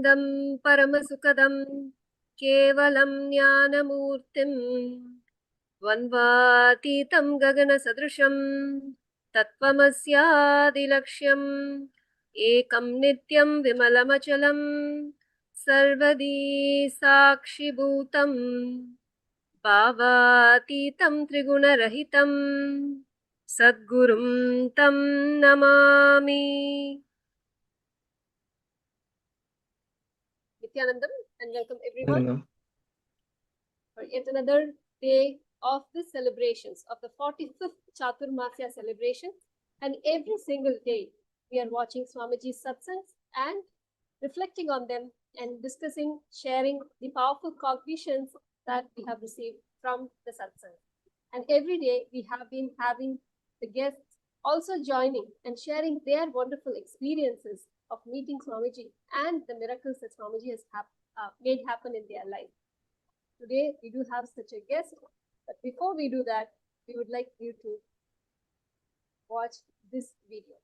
Nityanandam Paramasukadam Kevalam Jnanamurtim Vanvatitam Gagana Sadrusham Tattvamasyaadilaksham Ekam Nityam Vimalamachalam Sarvadi Sakshi Bhutam Bhavatitam Trigunarahitam Sadgurum Tam Namami. Nithyanandam, and welcome everyone for yet another day of the celebrations of the 45th Chaturmasya celebration. And every single day we are watching Swamiji's satsangs and reflecting on them and discussing, sharing the powerful cognitions that we have received from the satsang. And every day we have been having the guests also joining and sharing their wonderful experiences of meeting Swamiji and the miracles that Swamiji has made happen in their life. Today we do have such a guest, but before we do that, we would like you to watch this video.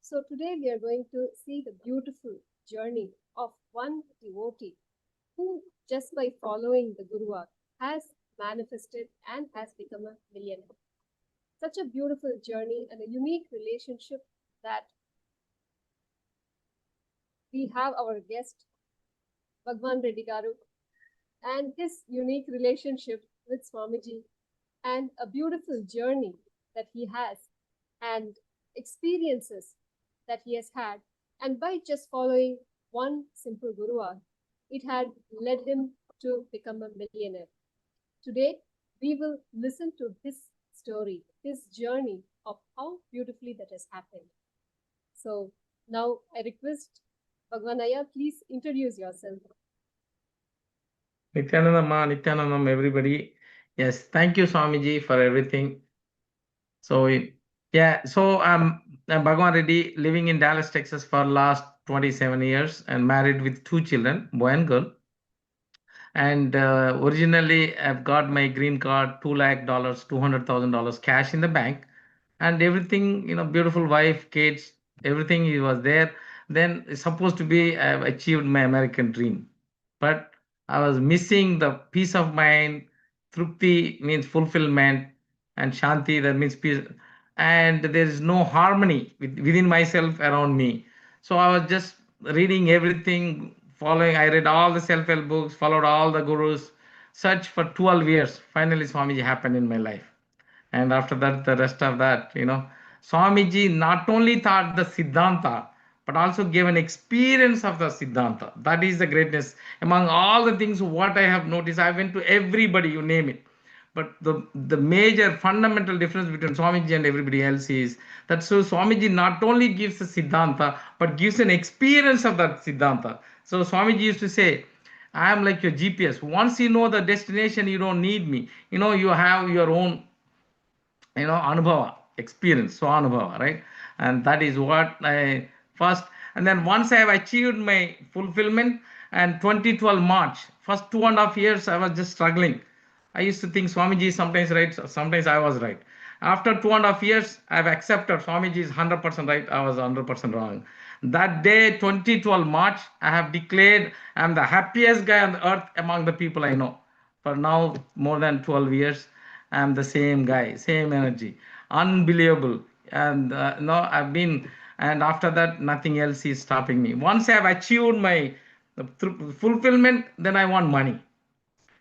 So today we are going to see the beautiful journey of one devotee who, just by following the Guru Vaak, has manifested and has become a millionaire. Such a beautiful journey and a unique relationship that we have our guest, Bhagavan Reddy Garu, and his unique relationship with Swamiji, and a beautiful journey that he has, and experiences that he has had. And by just following one simple Guru Vaak, it had led him to become a millionaire. Today, we will listen to his story, his journey of how beautifully that has happened. So now I request Bhagavan Ayya, please introduce yourself. Nithyanandam, everybody. Yes, thank you, Swamiji, for everything. So, I'm Bhagavan Reddy, living in Dallas, Texas for last 27 years and married with 2 children, boy and girl. And originally, I've got my green card, $2 lakh, $200,000 cash in the bank, and everything, beautiful wife, kids, everything was there. Then it's supposed to be, I've achieved my American dream, but I was missing the peace of mind. Trupti means fulfillment, and Shanti, that means peace. And there is no harmony within myself, around me. So I was just reading everything, following. I read all the self-help books, followed all the gurus, searched for 12 years. Finally, Swamiji happened in my life. And after that, the rest of that, Swamiji not only taught the Siddhanta, but also gave an experience of the Siddhanta. That is the greatness. Among all the things what I have noticed, I went to everybody, you name it. But the major fundamental difference between Swamiji and everybody else is that so Swamiji not only gives the Siddhanta, but gives an experience of that Siddhanta. So Swamiji used to say, I am like your GPS. Once you know the destination, you don't need me. You have your own anubhava, experience, so anubhava, right? And that is what I first. And then once I have achieved my fulfillment, and 2012 March, first 2.5 years I was just struggling. I used to think Swamiji is sometimes right, sometimes I was right. After 2.5 years, I have accepted Swamiji is 100% right, I was 100% wrong. That day, 2012 March, I have declared I am the happiest guy on the earth among the people I know. For now, more than 12 years, I'm the same guy, same energy, unbelievable. And no, I've been And after that, nothing else is stopping me. Once I have achieved my fulfillment, then I want money.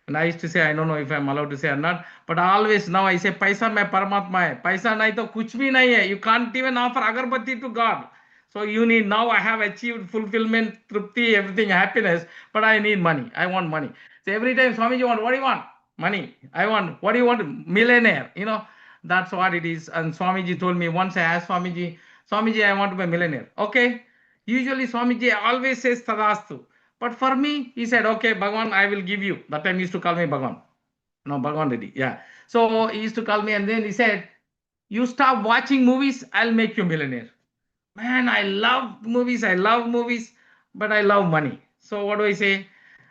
And I used to say, I don't know if I'm allowed to say or not, but always now I say, paisa mein paramatma hai. Paisa nahi to kuch bhi nahi hai. You can't even offer agarbatti to God. So you need, now I have achieved fulfillment, trupti, everything, happiness, but I need money. I want money. So every time Swamiji want, what do you want? Money. I want, what do you want? Millionaire. You know, that's what it is. And Swamiji told me, once I asked Swamiji, Swamiji, I want to be a millionaire. Okay. Usually Swamiji always says tadastu. But for me, he said, okay, Bhagavan, I will give you. That time he used to call me Bhagavan. No, Bhagavan Reddy. Yeah. So he used to call me and then he said, you stop watching movies, I'll make you a millionaire. Man, I love movies, but I love money. So what do I say?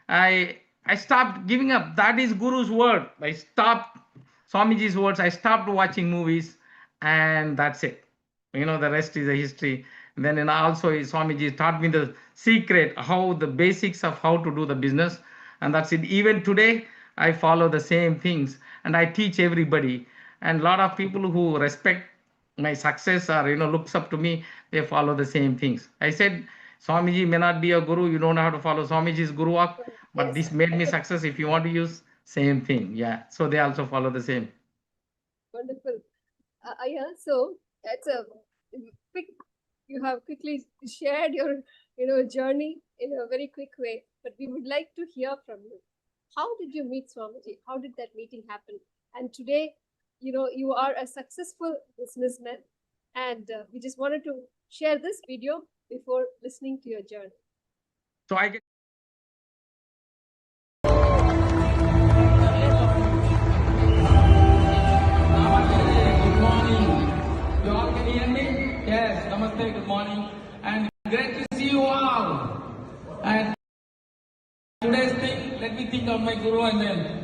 I stopped giving up. That is Guru's word. I stopped Swamiji's words. I stopped watching movies, and that's it. You know, the rest is a history. Then and also Swamiji taught me the secret, how the basics of how to do the business, and that's it. Even today, I follow the same things, and I teach everybody. And a lot of people who respect my success or looks up to me, they follow the same things. I said, Swamiji may not be a guru, you don't have to follow Swamiji's Guru Vaak, but Yes. this made me success. If you want to use, same thing. Yeah, so they also follow the same. Wonderful. Yeah, so it's a quick, you have quickly shared your journey in a very quick way, but we would like to hear from you. How did you meet Swamiji? How did that meeting happen? And today, you are a successful businessman, and we just wanted to share this video before listening to your journey. So I get. Good morning. You all can hear me? Yes. Namaste. Good morning. And great to see you all. And today's thing, let me think of my Guru and then.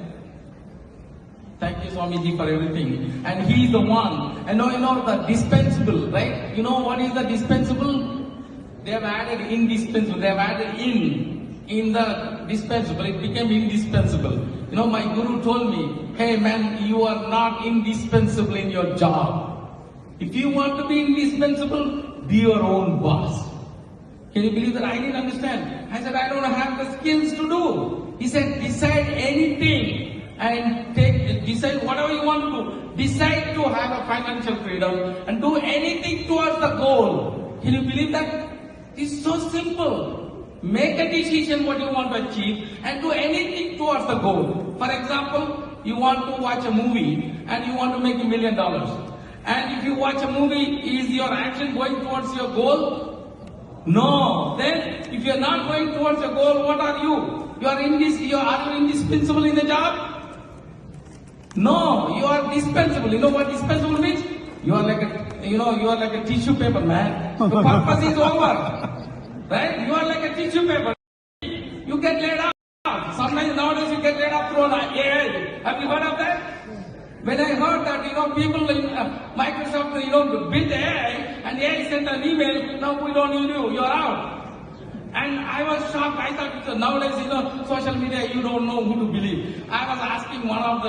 Thank you, Swamiji, for everything. And he is the one. And now, the dispensable, right? You know what is the dispensable? They have added indispensable. They have added in the dispensable. It became indispensable. My Guru told me, hey man, you are not indispensable in your job. If you want to be indispensable, be your own boss. Can you believe that? I didn't understand. I said, I don't have the skills to do. He said, decide anything. And decide whatever you want to do. Decide to have a financial freedom and do anything towards the goal. Can you believe that? It's so simple. Make a decision what you want to achieve and do anything towards the goal. For example, you want to watch a movie and you want to make $1 million. And if you watch a movie, is your action going towards your goal? No. Then, if you're not going towards your goal, what are you? Are you indispensable in the job? No, you are dispensable. You know what dispensable means? You are like a tissue paper, man. The purpose is over. Right? You are like a tissue paper. You get laid off. Sometimes nowadays you get laid off through AI. Have you heard of that? When I heard that, people in Microsoft, built AI and AI sent an email, now we don't need you, you're out. And I was shocked. I thought nowadays, social media, you don't know who to believe. I was asking one of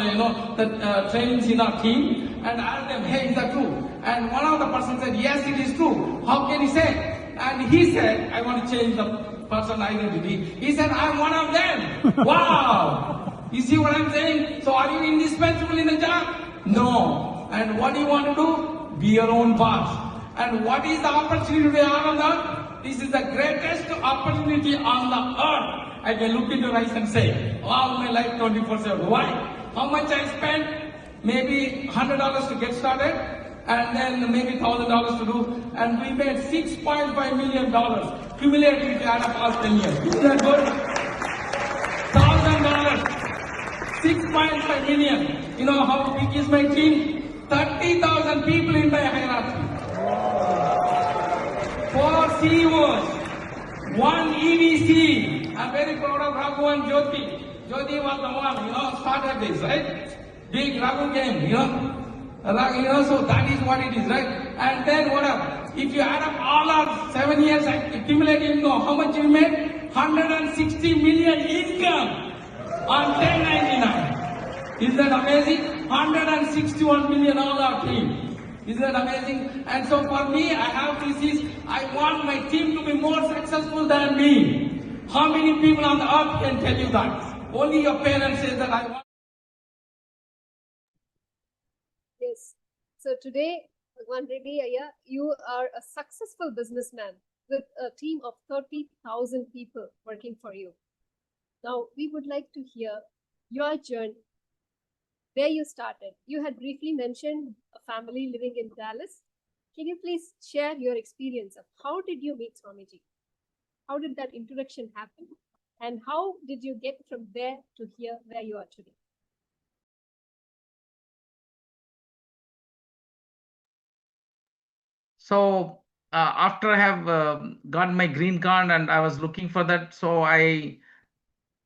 the trainings in our team and asked them, hey, is that true? And one of the person said, yes, it is true. How can he say? And he said, I want to change the person identity. He said, I'm one of them. Wow. You see what I'm saying? So are you indispensable in the job? No. And what do you want to do? Be your own boss. And what is the opportunity we are on earth? This is the greatest opportunity on the earth. I can look into your eyes and say, all my life 24/7. Why? How much I spent? Maybe $100 to get started, and then maybe $1,000 to do, and we made $6.5 million cumulatively to add up last 10 years. Isn't that good? $1,000, $6.5 million. You know how big is my team? 30,000 people in my hierarchy. 4 CEOs, 1 EVC. I'm very proud of Raghu and Jyoti. Jyoti was the one, started this, right? Big Raghu game, so that is what it is, right? And then what up? If you add up all our 7 years accumulated, how much we made? 160 million income on 1099. Is that amazing? 161 million all our team. Isn't that amazing? And so for me, I have this is, I want my team to be more successful than me. How many people on the earth can tell you that? Only your parents say that I want. Yes. So today, Bhagwan Reddy Ayya, you are a successful businessman with a team of 30,000 people working for you. Now, we would like to hear your journey, where you started. You had briefly mentioned a family living in Dallas. Can you please share your experience of how did you meet Swamiji? How did that introduction happen? And how did you get from there to here where you are today? So after I have got my green card and I was looking for that, so I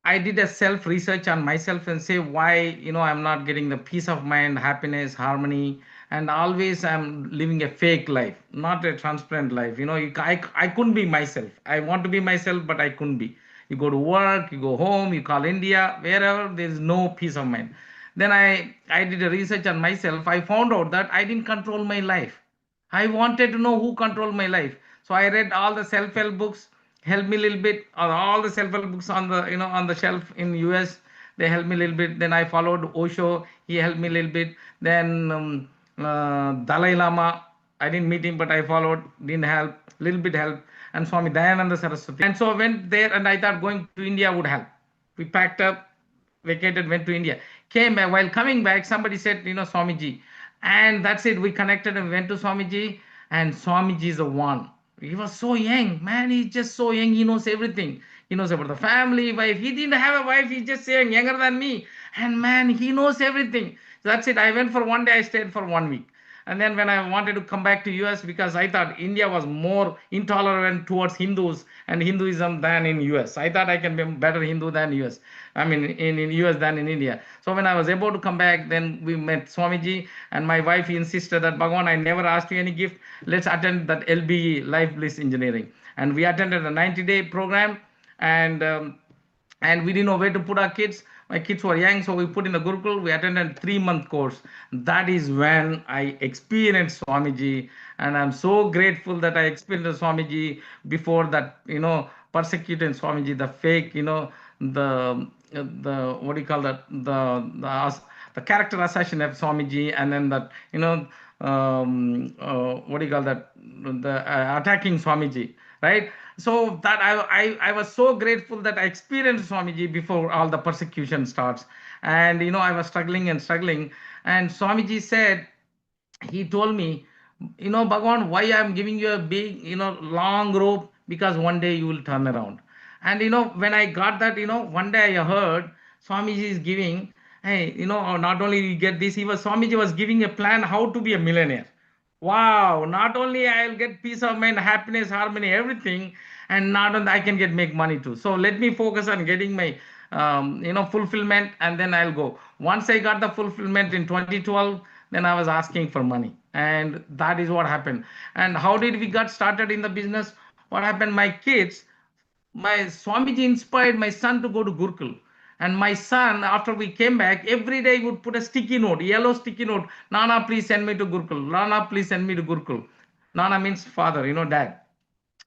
did a self research on myself and say why I'm not getting the peace of mind, happiness, harmony, and always I'm living a fake life, not a transparent life. I couldn't be myself. I want to be myself, but I couldn't be. You go to work, you go home, you call India, wherever there is no peace of mind. Then I did a research on myself. I found out that I didn't control my life. I wanted to know who controlled my life. So I read all the self-help books, helped me a little bit, or all the self-help books on the on the shelf in US. They helped me a little bit. Then I followed Osho. He helped me a little bit. Then Dalai Lama. I didn't meet him, but I followed. Didn't help. Little bit help. And Swami Dayananda Saraswati. And so I went there, and I thought going to India would help. We packed up, vacated, went to India. Came back. While coming back, somebody said, Swamiji. And that's it. We connected and went to Swamiji. And Swamiji is the one. He was so young, man. He's just so young. He knows everything. He knows about the family, wife. He didn't have a wife. He's just young, younger than me. And man, he knows everything. That's it. I went for one day. I stayed for 1 week. And then when I wanted to come back to US because I thought India was more intolerant towards Hindus and Hinduism than in US. I thought I can be a better Hindu than US. I mean in US than in India. So when I was able to come back, then we met Swamiji and my wife insisted that Bhagavan, I never asked you any gift. Let's attend that LBE, Life Bliss Engineering. And we attended a 90-day program and we didn't know where to put our kids. My kids were young, so we put in the Gurukul. We attended a 3-month course. That is when I experienced Swamiji, and I'm so grateful that I experienced Swamiji before that. Persecuting Swamiji, the fake, the what do you call that? The character assassin of Swamiji, and then that what do you call that? The attacking Swamiji, right? So that I was so grateful that I experienced Swamiji before all the persecution starts. And I was struggling and struggling. And Swamiji said, he told me, Bhagavan, why I'm giving you a big, long rope? Because one day you will turn around. And when I got that, one day I heard Swamiji is giving, hey, not only you get this, Swamiji was giving a plan how to be a millionaire. Wow, not only I'll get peace of mind, happiness, harmony, everything, and not only I can make money too. So let me focus on getting my fulfillment, and then I'll go. Once I got the fulfillment in 2012, then I was asking for money. And that is what happened. And how did we got started in the business? What happened? My Swamiji inspired my son to go to Gurukul. And my son, after we came back, every day he would put a sticky note, yellow sticky note. Nana, please send me to Gurukul. Nana, please send me to Gurukul. Nana means father, dad,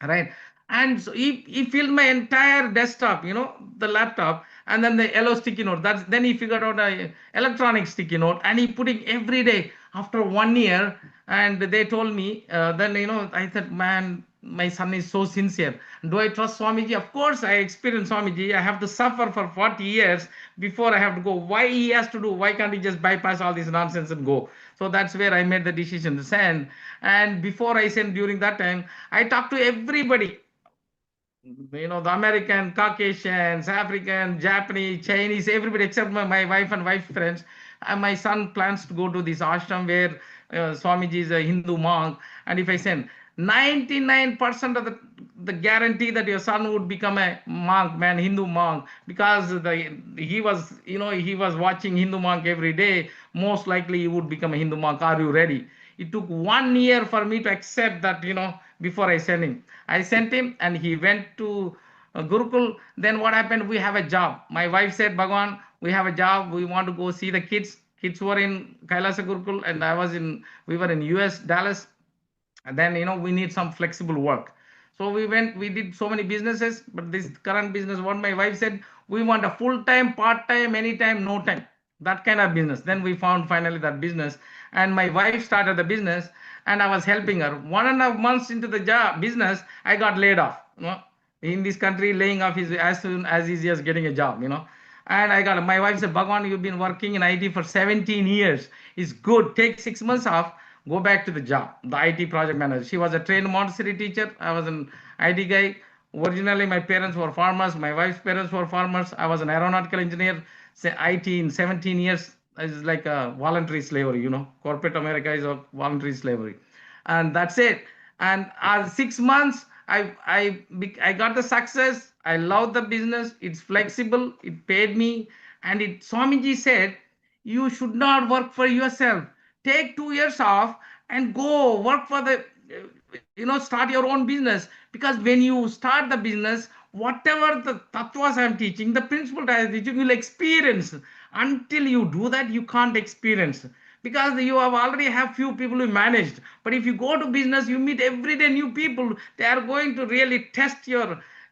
right? And so he filled my entire desktop, the laptop, and then the yellow sticky note. Then he figured out a electronic sticky note, and he putting every day. After 1 year, and they told me, then I thought, man, my son is so sincere. Do I trust Swamiji? Of course, I experienced Swamiji. I have to suffer for 40 years before I have to go. Why he has to do? Why can't he just bypass all this nonsense and go? So that's where I made the decision to send. And before I sent, during that time, I talked to everybody, the American, Caucasians, African, Japanese, Chinese, everybody except my wife and wife friends. And my son plans to go to this ashram where Swamiji is a Hindu monk. And if I send 99% of the guarantee that your son would become a monk, man, Hindu monk, because he was watching Hindu monk every day. Most likely he would become a Hindu monk. Are you ready? It took 1 year for me to accept that, before I sent him. I sent him and he went to Gurukul. Then what happened? We have a job. My wife said, Bhagwan, we have a job. We want to go see the kids. kids were in Kailasa Gurukul, and we were in US, Dallas. And then, we need some flexible work. So we did so many businesses, but this current business, what my wife said, we want a full-time, part-time, anytime, no time. That kind of business. Then we found finally that business. And my wife started the business, and I was helping her. 1.5 months into the business, I got laid off. In this country, laying off is as soon as easy as getting a job. And I got my wife said, Bhagwan, you've been working in IT for 17 years. It's good. Take 6 months off, go back to the job, the IT project manager. She was a trained Montessori teacher. I was an IT guy. Originally, my parents were farmers. My wife's parents were farmers. I was an aeronautical engineer. Say IT in 17 years is like a voluntary slavery. Corporate America is a voluntary slavery. And that's it. And 6 months, I got the success. I love the business. It's flexible. It paid me. And Swamiji said, you should not work for yourself. Take 2 years off and go work for start your own business. Because when you start the business, whatever the tattvas I'm teaching, the principle I am teaching, you'll experience. Until you do that, you can't experience. Because you have already have few people you managed. But if you go to business, you meet everyday new people. They are going to really test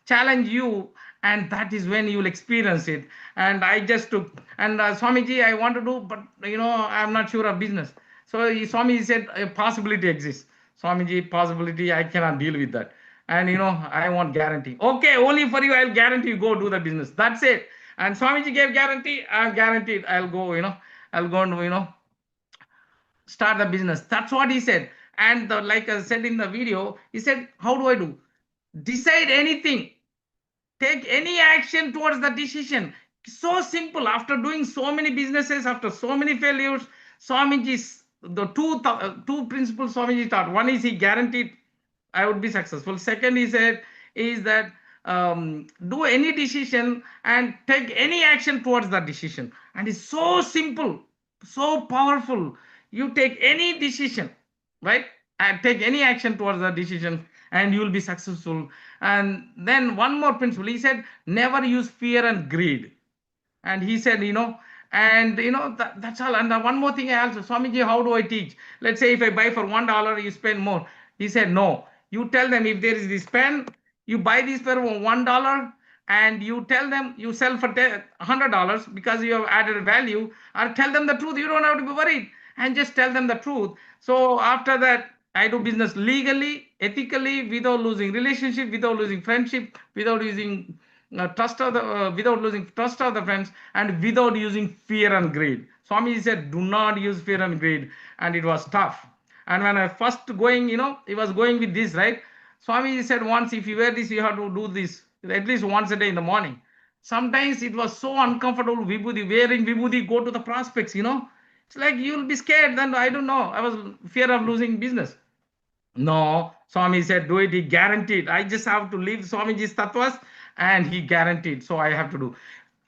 challenge you, and that is when you will experience it. And I just took, and Swamiji, I want to do, but I'm not sure of business. So Swamiji said a possibility exists. Swamiji, possibility, I cannot deal with that. And I want guarantee. Okay, only for you, I'll guarantee you go do the business. That's it. And Swamiji gave guarantee. I'm guaranteed I'll go, I'll go and start the business. That's what he said. And like I said in the video, he said, how do I do? Decide anything. Take any action towards the decision. So simple. After doing so many businesses, after so many failures, Swamiji's the two principles Swamiji taught. One is he guaranteed I would be successful. Second, he said, is that do any decision and take any action towards that decision. And it's so simple, so powerful. You take any decision, right? And take any action towards that decision, and you will be successful. And then one more principle, he said, never use fear and greed. And he said, that's all. And one more thing I also, Swamiji, how do I teach? Let's say if I buy for $1, you spend more. He said, no. You tell them if there is this pen, you buy this pen for $1, and you tell them you sell for $100 because you have added value, or tell them the truth. You don't have to be worried, and just tell them the truth. So after that, I do business legally, ethically, without losing relationship, without losing friendship, without using without losing trust of the friends, and without using fear and greed. Swami said, do not use fear and greed, and it was tough. And when I first going, he was going with this, right? Swami said, once if you wear this, you have to do this at least once a day in the morning. Sometimes it was so uncomfortable, vibhuti, wearing vibhuti, go to the prospects, It's like you'll be scared. Then I don't know. I was fear of losing business. No, Swami said, do it. He guaranteed. I just have to leave Swamiji's tattvas, and he guaranteed. So I have to do.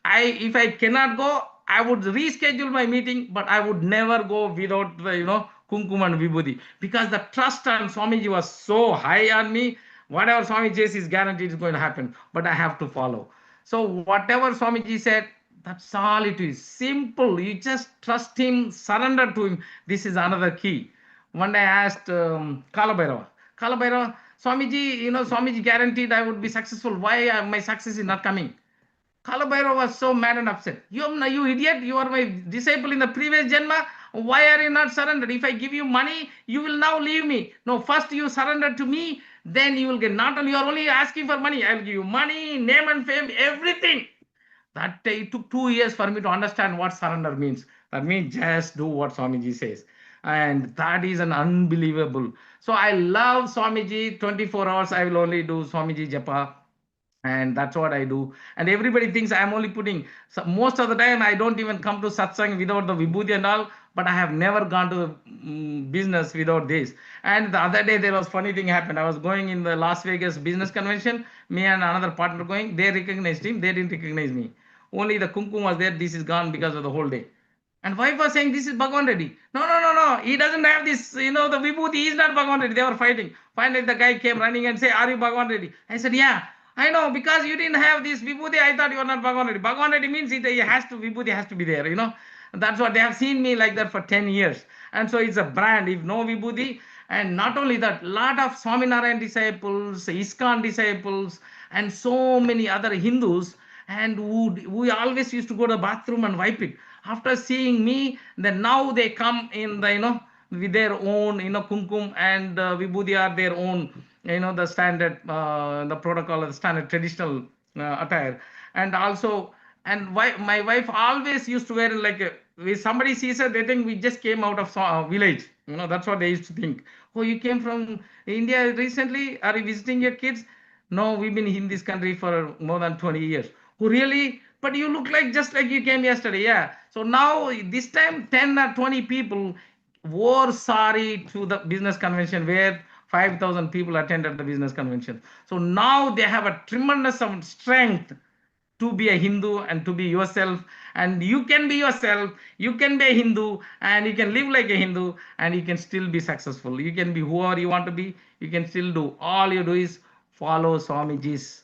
If I cannot go, I would reschedule my meeting, but I would never go without the, kumkum and vibhuti, because the trust on Swamiji was so high on me. Whatever Swami says is guaranteed is going to happen, but I have to follow. So whatever Swamiji said, that's all it is. Simple. You just trust him, surrender to him. This is another key. One day I asked Kalabhairava, Swamiji, Swamiji guaranteed I would be successful. Why my success is not coming? Kalabhairava was so mad and upset. You idiot, you are my disciple in the previous Janma. Why are you not surrendered? If I give you money, you will now leave me. No, first you surrender to me, then you will get, not only you are only asking for money, I will give you money, name and fame, everything. That it took 2 years for me to understand what surrender means. That means just do what Swamiji says. And that is an unbelievable. So I love Swamiji. 24 hours I will only do Swamiji Japa. And that's what I do. And everybody thinks I'm only putting, so most of the time I don't even come to satsang without the vibhuti and all, but I have never gone to business without this. And the other day there was funny thing happened. I was going in the Las Vegas business convention, me and another partner going, they recognized him, they didn't recognize me. Only the kumkum was there, this is gone because of the whole day. And wife was saying, this is Bhagavan Reddy. No, he doesn't have this, the vibhuti, he is not Bhagavan Reddy. They were fighting. Finally the guy came running and said, are you Bhagavan Reddy? I said, yeah. I know, because you didn't have this vibhuti, I thought you were not Bhagavan Reddy. Bhagavan Reddy means vibhuti has to be there, That's what they have seen me like that for 10 years. And so it's a brand. If no Vibhuti, and not only that, lot of Swaminarayan disciples, ISKCON disciples, and so many other Hindus, and we always used to go to the bathroom and wipe it. After seeing me, then now they come in the, with their own, kumkum and Vibhuti are their own, the standard, the protocol, the standard traditional attire. And also, and my wife always used to wear like if somebody sees her, they think we just came out of village. That's what they used to think. Oh, you came from India recently? Are you visiting your kids? No, we've been in this country for more than 20 years. Oh, really? But you look like just like you came yesterday. Yeah. So now this time 10 or 20 people wore sari to the business convention where 5,000 people attended the business convention. So now they have a tremendous amount of strength to be a Hindu and to be yourself. And you can be yourself, you can be a Hindu, and you can live like a Hindu, and you can still be successful. You can be whoever you want to be, you can still do. All you do is follow Swamiji's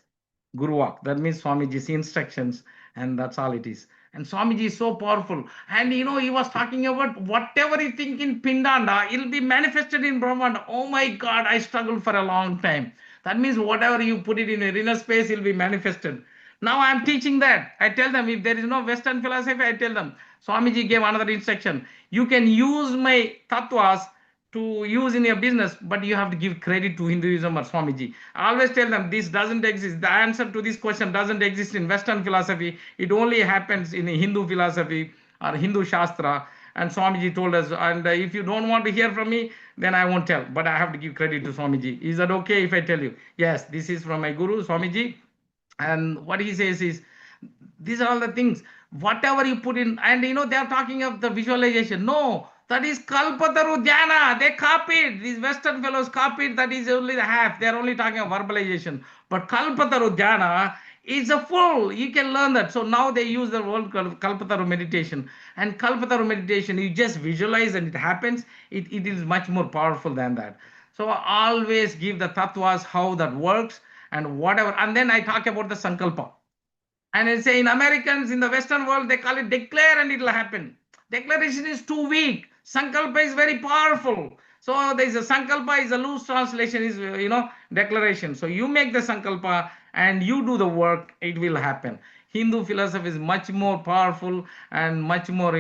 Guru Vaak. That means Swamiji's instructions, and that's all it is. And Swamiji is so powerful. And he was talking about whatever you think in Pindanda, it'll be manifested in Brahmanda. Oh my God, I struggled for a long time. That means whatever you put it in your inner space, it'll be manifested. Now I'm teaching that. I tell them if there is no Western philosophy, I tell them. Swamiji gave another instruction. You can use my tattvas to use in your business, but you have to give credit to Hinduism or Swamiji. I always tell them this doesn't exist. The answer to this question doesn't exist in Western philosophy. It only happens in Hindu philosophy or Hindu Shastra. And Swamiji told us, and if you don't want to hear from me, then I won't tell. But I have to give credit to Swamiji. Is that okay if I tell you? Yes, this is from my Guru, Swamiji. And what he says is, these are all the things, whatever you put in, and they are talking of the visualization. No, that is Kalpataru Dhyana. They copied, these Western fellows copied, that is only the half. They are only talking of verbalization. But Kalpataru Dhyana is a full, you can learn that. So now they use the word Kalpataru meditation. And Kalpataru meditation, you just visualize and it happens. It is much more powerful than that. So always give the tattvas how that works and whatever. And then I talk about the sankalpa. And I say in Americans, in the Western world, they call it declare and it will happen. Declaration is too weak. Sankalpa is very powerful. So there is a sankalpa is a loose translation is, declaration. So you make the sankalpa and you do the work, it will happen. Hindu philosophy is much more powerful and much more,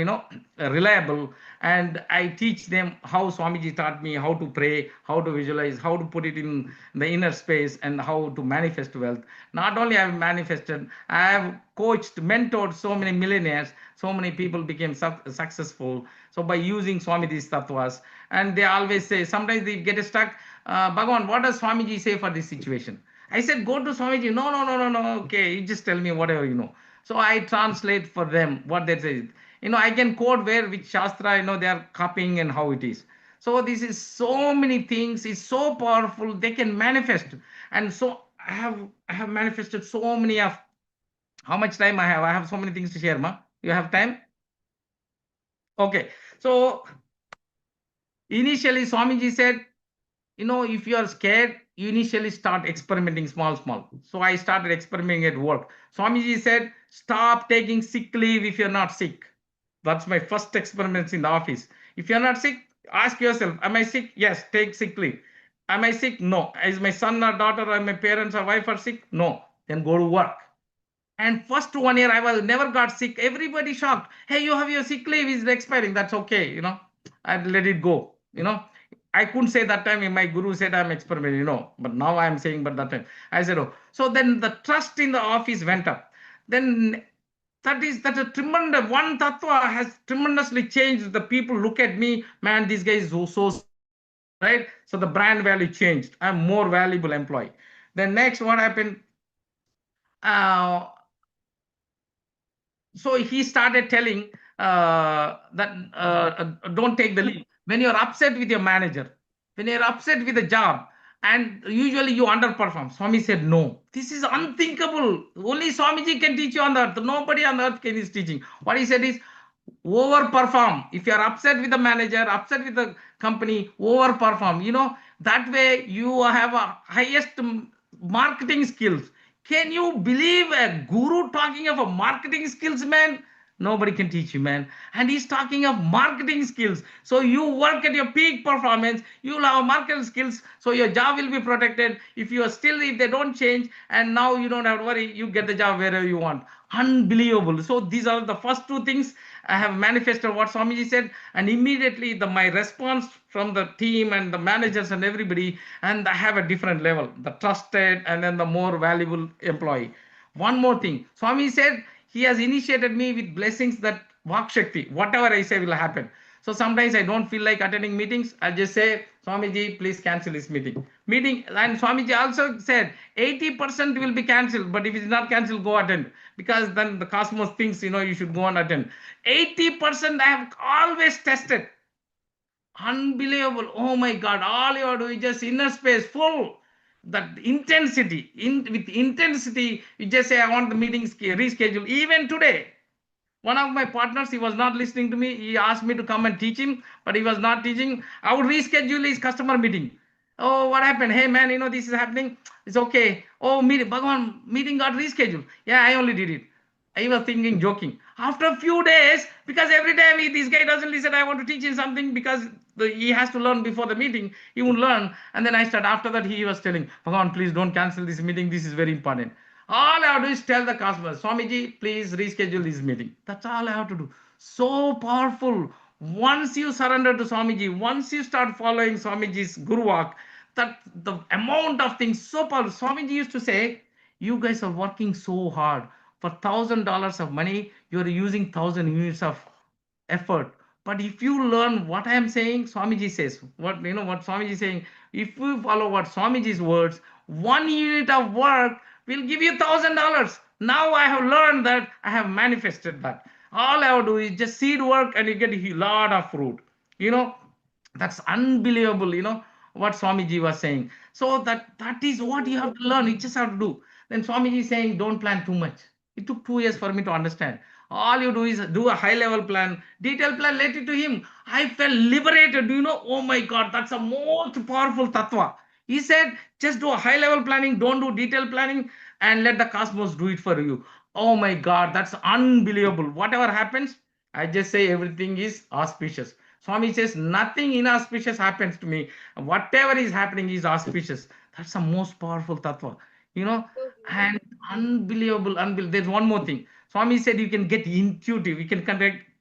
reliable. And I teach them how Swamiji taught me how to pray, how to visualize, how to put it in the inner space, and how to manifest wealth. Not only I have manifested, I have coached, mentored so many millionaires. So many people became successful. So by using Swamiji's tattvas, and they always say, sometimes they get stuck. Bhagavan, what does Swamiji say for this situation? I said, go to Swamiji. No. Okay, you just tell me whatever you know. So I translate for them what they say. I can quote where which Shastra, they are copying and how it is. So this is so many things. It's so powerful. They can manifest. And so I have manifested so many of. How much time I have? I have so many things to share, ma. You have time? Okay. So initially, Swamiji said, if you are scared, you initially start experimenting small. So I started experimenting at work. Swamiji said, stop taking sick leave if you're not sick. That's my first experiments in the office. If you're not sick, ask yourself, am I sick? Yes, take sick leave. Am I sick? No. Is my son or daughter or my parents or wife are sick? No. Then go to work. And first 1 year, I never got sick. Everybody shocked. Hey, you have your sick leave is expiring. That's okay. I'd let it go. I couldn't say that time. My guru said I'm experimenting. But now I'm saying, but that time I said, oh. So then the trust in the office went up. Then that's a tremendous one tattva has tremendously changed. The people look at me, man, this guy is so right. So the brand value changed. I'm more valuable employee. Then next, what happened? So he started telling that don't take the leave. When you're upset with your manager, when you're upset with the job, and usually you underperform. Swami said, no, this is unthinkable. Only Swamiji can teach you on the earth. Nobody on the earth can is teaching. What he said is, overperform. If you're upset with the manager, upset with the company, overperform. That way you have a highest marketing skills. Can you believe a guru talking of a marketing skills, man? Nobody can teach you, man. And he's talking of marketing skills. So you work at your peak performance, you'll have marketing skills, so your job will be protected. If you are still, if they don't change, and now you don't have to worry, you get the job wherever you want. Unbelievable. So these are the first two things I have manifested what Swamiji said, and immediately my response from the team and the managers and everybody, and I have a different level, the trusted and then the more valuable employee. One more thing, Swami said he has initiated me with blessings that Vaak Shakti, whatever I say will happen. So sometimes I don't feel like attending meetings. I'll just say, Swamiji, please cancel this meeting. And Swamiji also said 80% will be cancelled, but if it's not cancelled, go attend. Because then the cosmos thinks, you should go and attend. 80% I have always tested. Unbelievable. Oh my God. All you have to do is just inner space full. That intensity. With intensity, you just say, I want the meeting rescheduled. Even today, one of my partners, he was not listening to me. He asked me to come and teach him, but he was not teaching. I would reschedule his customer meeting. Oh, what happened? Hey, man, this is happening. It's okay. Oh, Bhagavan, meeting got rescheduled. Yeah, I only did it. I was thinking, joking. After a few days, because every time this guy doesn't listen, I want to teach him something because he has to learn before the meeting. He won't learn. And then I start. After that, he was telling, Bhagavan, please don't cancel this meeting. This is very important. All I have to do is tell the customer, Swamiji, please reschedule this meeting. That's all I have to do. So powerful. Once you surrender to Swamiji, once you start following Swamiji's Guru Vaak, that the amount of things so powerful. Swamiji used to say, you guys are working so hard. For $1,000 of money, you are using 1,000 units of effort. But if you learn what I am saying, Swamiji says, what Swamiji is saying, if you follow what Swamiji's words, 1 unit of work will give you $1,000. Now I have learned that, I have manifested that. All I have to do is just seed work and you get a lot of fruit. That's unbelievable, what Swamiji was saying. So that is what you have to learn. You just have to do. Then Swamiji is saying, don't plan too much. It took 2 years for me to understand. All you do is do a high level plan, detailed plan, let it to him. I felt liberated. Oh my God, that's the most powerful tattva. He said, just do a high level planning, don't do detailed planning, and let the cosmos do it for you. Oh my God, that's unbelievable. Whatever happens, I just say everything is auspicious. Swami says, nothing inauspicious happens to me. Whatever is happening is auspicious. That's the most powerful tattva, and unbelievable. There's one more thing. Swami said you can get intuitive, you can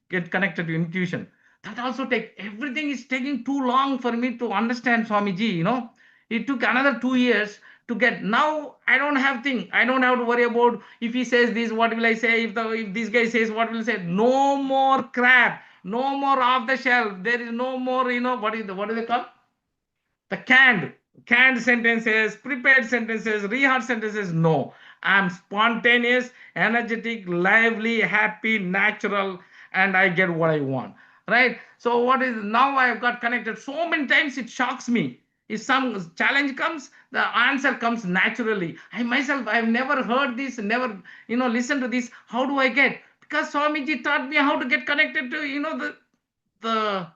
get connected to intuition. That also everything is taking too long for me to understand Swamiji. It took another 2 years to get. Now I don't have thing. I don't have to worry about if he says this, what will I say? If this guy says, what will I say? No more crap. No more off the shelf. There is no more, what do they call? The canned sentences, prepared sentences, rehearsed sentences. No, I'm spontaneous, energetic, lively, happy, natural, and I get what I want. Right? So what is now I've got connected so many times it shocks me. If some challenge comes, the answer comes naturally. I've never heard this, never listened to this. How do I get? Because Swamiji taught me how to get connected to the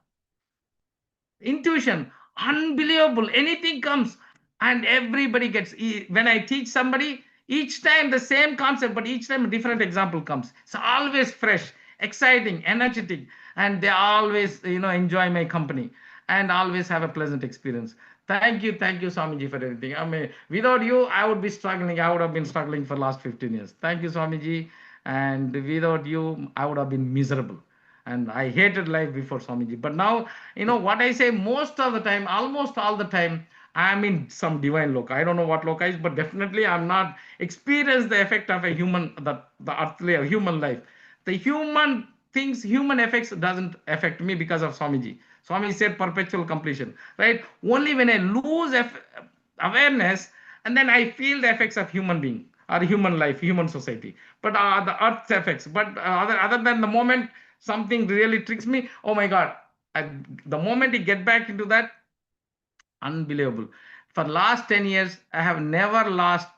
intuition. Unbelievable. Anything comes and everybody gets. When I teach somebody, each time the same concept, but each time a different example comes. It's always fresh, exciting, energetic, and they always enjoy my company and always have a pleasant experience. Thank you, Swamiji, for everything. I mean, without you, I would be struggling. I would have been struggling for the last 15 years. Thank you, Swamiji. And without you, I would have been miserable. And I hated life before Swamiji. But now, what I say most of the time, almost all the time, I'm in some divine loka. I don't know what loka is, but definitely I'm not experienced the effect of a human, the earthly or human life. The human things, human effects doesn't affect me because of Swamiji. Swami said perpetual completion, right? Only when I lose awareness, and then I feel the effects of human being or human life, human society. But the earth's effects. But other than the moment something really tricks me, oh my God, the moment you get back into that, unbelievable. For last 10 years, I have never lost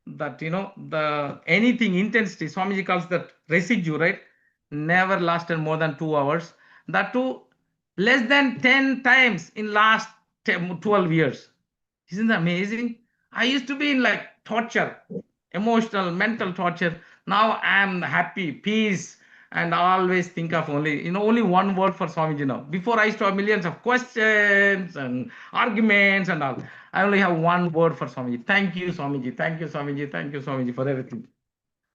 that, the anything intensity. Swamiji calls that residue, right? Never lasted more than 2 hours. That too, less than 10 times in last 12 years. Isn't that amazing? I used to be in like torture, emotional, mental torture. Now I'm happy, peace, and always think of only one word for Swamiji now. Before I used to have millions of questions and arguments and all. I only have one word for Swamiji. Thank you, Swamiji. Thank you, Swamiji. Thank you, Swamiji, for everything.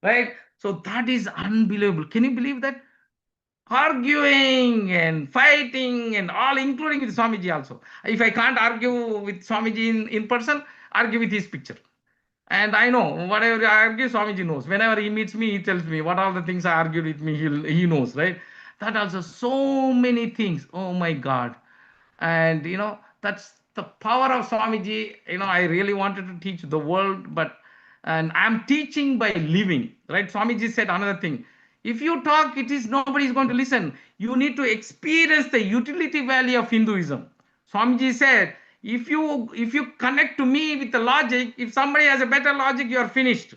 Right? So that is unbelievable. Can you believe that? Arguing and fighting and all, including with Swamiji also. If I can't argue with Swamiji in person, argue with his picture. And I know whatever I argue, Swamiji knows. Whenever he meets me, he tells me what all the things I argued with me, he knows, right? That also so many things. Oh my God. And that's the power of Swamiji. I really wanted to teach the world, but and I'm teaching by living, right? Swamiji said another thing. If you talk, it is nobody is going to listen. You need to experience the utility value of Hinduism. Swamiji said, if you connect to me with the logic, if somebody has a better logic, you are finished.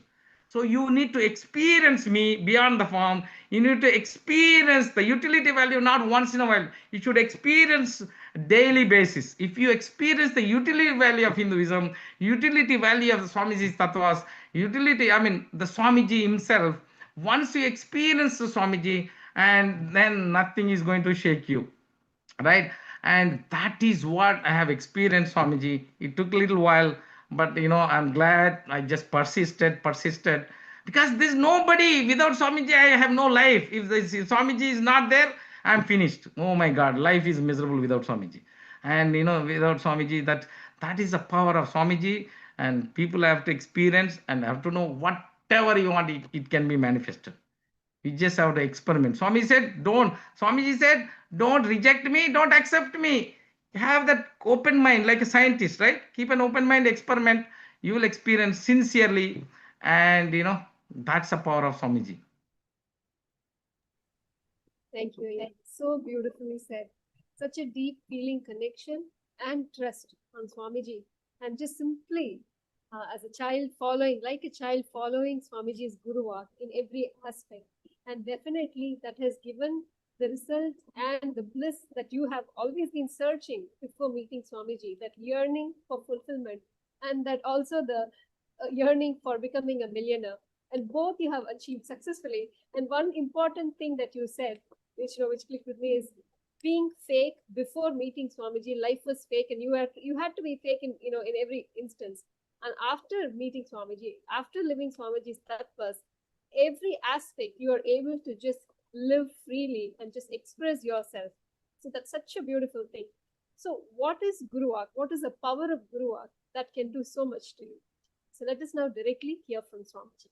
So you need to experience me beyond the form. You need to experience the utility value not once in a while. You should experience daily basis. If you experience the utility value of Hinduism, utility value of the Swamiji's tattvas, the Swamiji himself, once you experience the Swamiji, and then nothing is going to shake you, right? And that is what I have experienced, Swamiji. It took a little while, but I'm glad I just persisted, because there's nobody. Without Swamiji, I have no life. If Swamiji is not there, I'm finished. Oh my God, life is miserable without Swamiji. And without Swamiji, that is the power of Swamiji, and people have to experience and have to know whatever you want, it can be manifested. We just have to experiment. Swamiji said, don't reject me, don't accept me. Have that open mind like a scientist, right? Keep an open mind, experiment. You will experience sincerely. And, that's the power of Swamiji. Thank you. Yeah. So beautifully said. Such a deep feeling connection and trust on Swamiji. And just simply, as a child following Swamiji's Guru Vaak in every aspect. And definitely that has given the result and the bliss that you have always been searching before meeting Swamiji, that yearning for fulfillment, and that also the yearning for becoming a millionaire. And both you have achieved successfully. And one important thing that you said, which clicked with me, is being fake before meeting Swamiji. Life was fake, and you had to be fake in every instance. And after meeting Swamiji, after living Swamiji's tattvas, every aspect you are able to just live freely and just express yourself. So that's such a beautiful thing. So what is Guru Vaak? What is the power of Guru Vaak that can do so much to you? So let us now directly hear from Swamiji.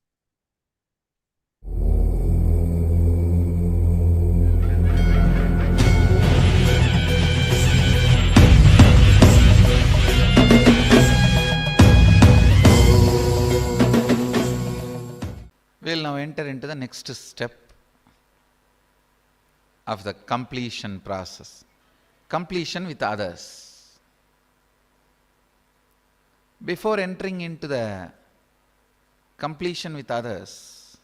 We'll now enter into the next step of the completion process. Completion with others. Before entering into the completion with others,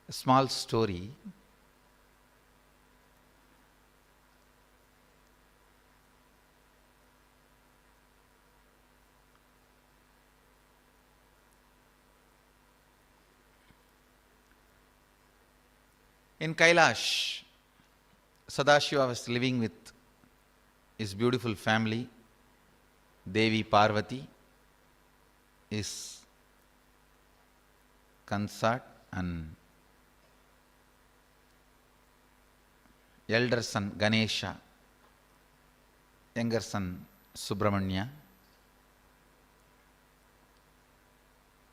a small story. In Kailash, Sadashiva was living with his beautiful family, Devi Parvati, his consort, and elder son Ganesha, younger son Subramanya.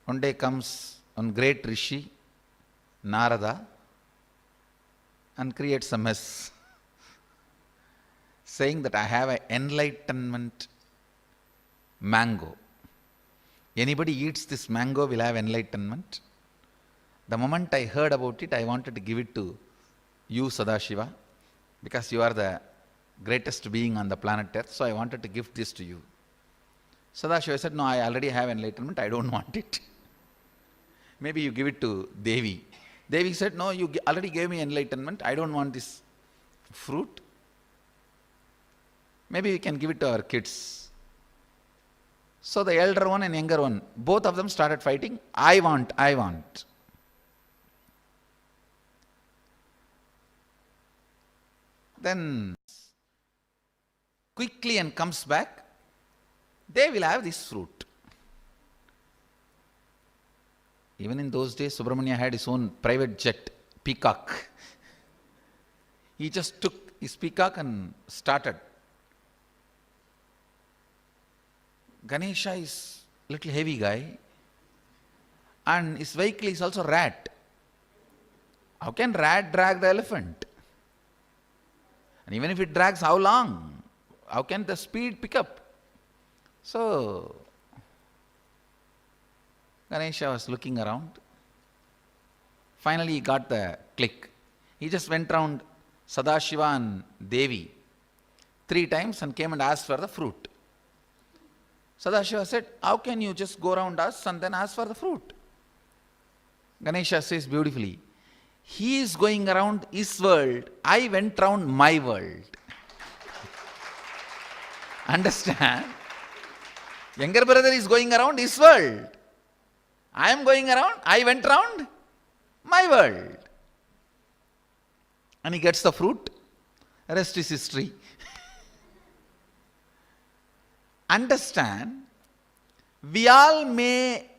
One day comes one great Rishi, Narada, and creates a mess, saying that I have an enlightenment mango. Anybody eats this mango will have enlightenment. The moment I heard about it, I wanted to give it to you, Sadashiva, because you are the greatest being on the planet Earth, so I wanted to give this to you. Sadashiva said, no, I already have enlightenment, I don't want it. Maybe you give it to Devi. Devi said, no, you already gave me enlightenment, I don't want this fruit. Maybe we can give it to our kids. So the elder one and younger one, both of them started fighting. I want, I want. Then quickly and comes back, they will have this fruit. Even in those days, Subramanya had his own private jet, peacock. He just took his peacock and started. Ganesha is a little heavy guy, and his vehicle is also rat. How can rat drag the elephant? And even if it drags, how long? How can the speed pick up? So, Ganesha was looking around. Finally, he got the click. He just went round Sadashiva and Devi 3 times and came and asked for the fruit. Sadashiva said, how can you just go around us and then ask for the fruit? Ganesha says beautifully, he is going around his world, I went round my world. Understand? Younger brother is going around his world. I am going around, I went round my world. And he gets the fruit. The rest is history. Understand, we all may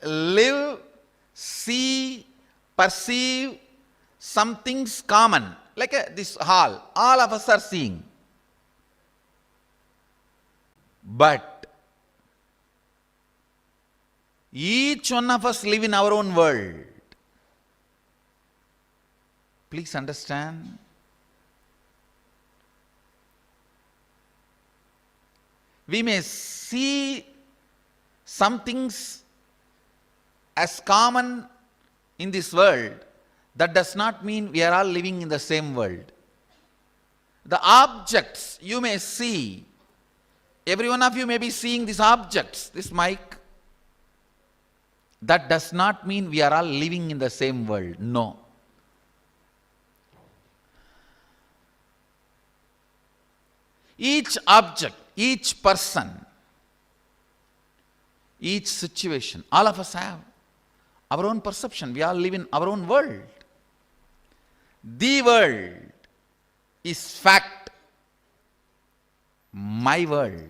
live, see, perceive some things common, like this hall, all of us are seeing. But each one of us live in our own world. Please understand. We may see some things as common in this world. That does not mean we are all living in the same world. The objects you may see, every one of you may be seeing these objects, this mic. That does not mean we are all living in the same world. No. Each object, each person, each situation, all of us have our own perception. We all live in our own world. The world is fact. My world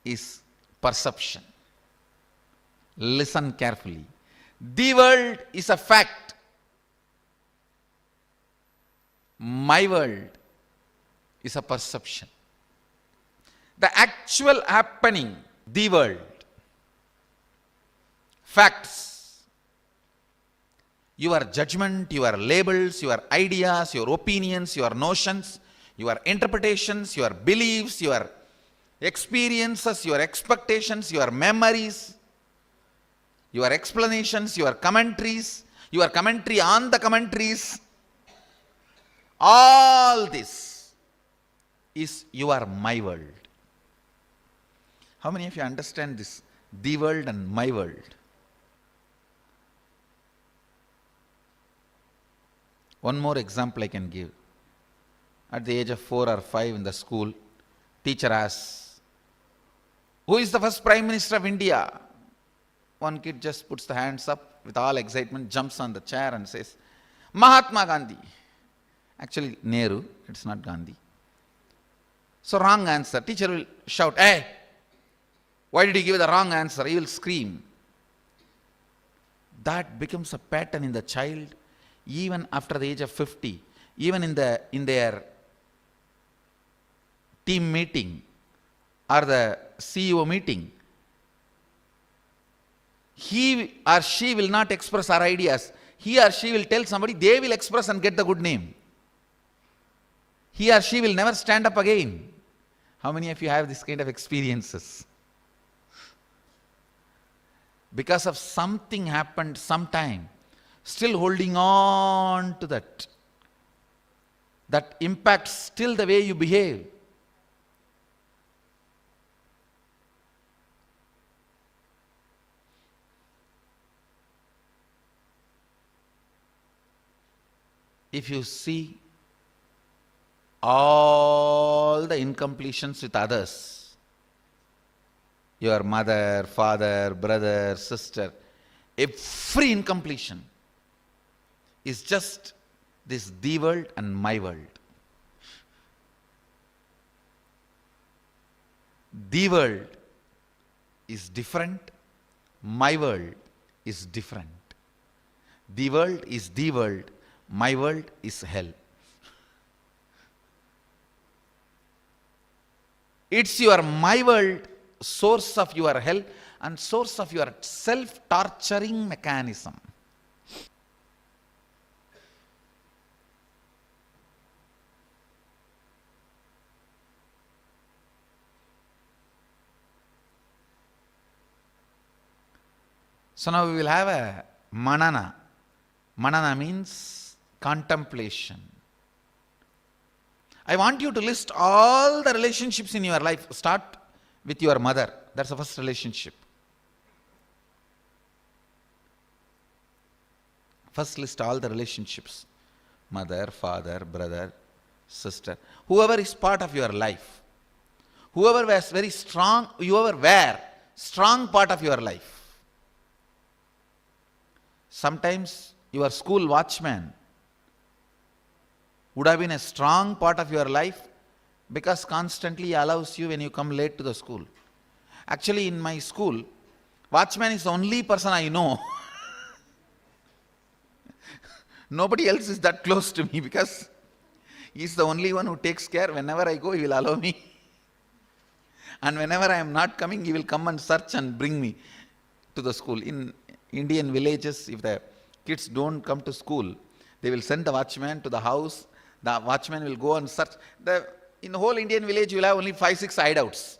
is perception. Listen carefully. The world is a fact. My world is a perception. The actual happening, the world, facts, your judgment, your labels, your ideas, your opinions, your notions, your interpretations, your beliefs, your experiences, your expectations, your memories, your explanations, your commentaries, your commentary on the commentaries, all this is your my world. How many of you understand this? The world and my world. One more example I can give. At the age of 4 or 5 in the school, teacher asks, who is the first Prime Minister of India? One kid just puts the hands up with all excitement, jumps on the chair and says, Mahatma Gandhi. Actually, Nehru, it's not Gandhi. So wrong answer. Teacher will shout, hey, why did you give the wrong answer? He will scream. That becomes a pattern in the child even after the age of 50. Even in their team meeting or the CEO meeting, he or she will not express our ideas. He or she will tell somebody, they will express and get the good name. He or she will never stand up again. How many of you have this kind of experiences? Because of something happened sometime, still holding on to that. That impacts still the way you behave. If you see all the incompletions with others, your mother, father, brother, sister, every incompletion is just this the world and my world. The world is different, my world is different. The world is the world, my world is hell. It's your my world, source of your hell and source of your self-torturing mechanism. So now we will have a manana. Manana means contemplation. I want you to list all the relationships in your life. Start with your mother. That's the first relationship. First list all the relationships. Mother, father, brother, sister. Whoever is part of your life. Whoever was very strong, whoever were strong part of your life. Sometimes your school watchman would have been a strong part of your life because constantly he allows you when you come late to the school. Actually, in my school, watchman is the only person I know. Nobody else is that close to me because he is the only one who takes care. Whenever I go, he will allow me. And whenever I am not coming, he will come and search and bring me to the school. In Indian villages, if the kids don't come to school, they will send the watchman to the house. The watchman will go and search. In the whole Indian village, you will have only 5-6 hideouts.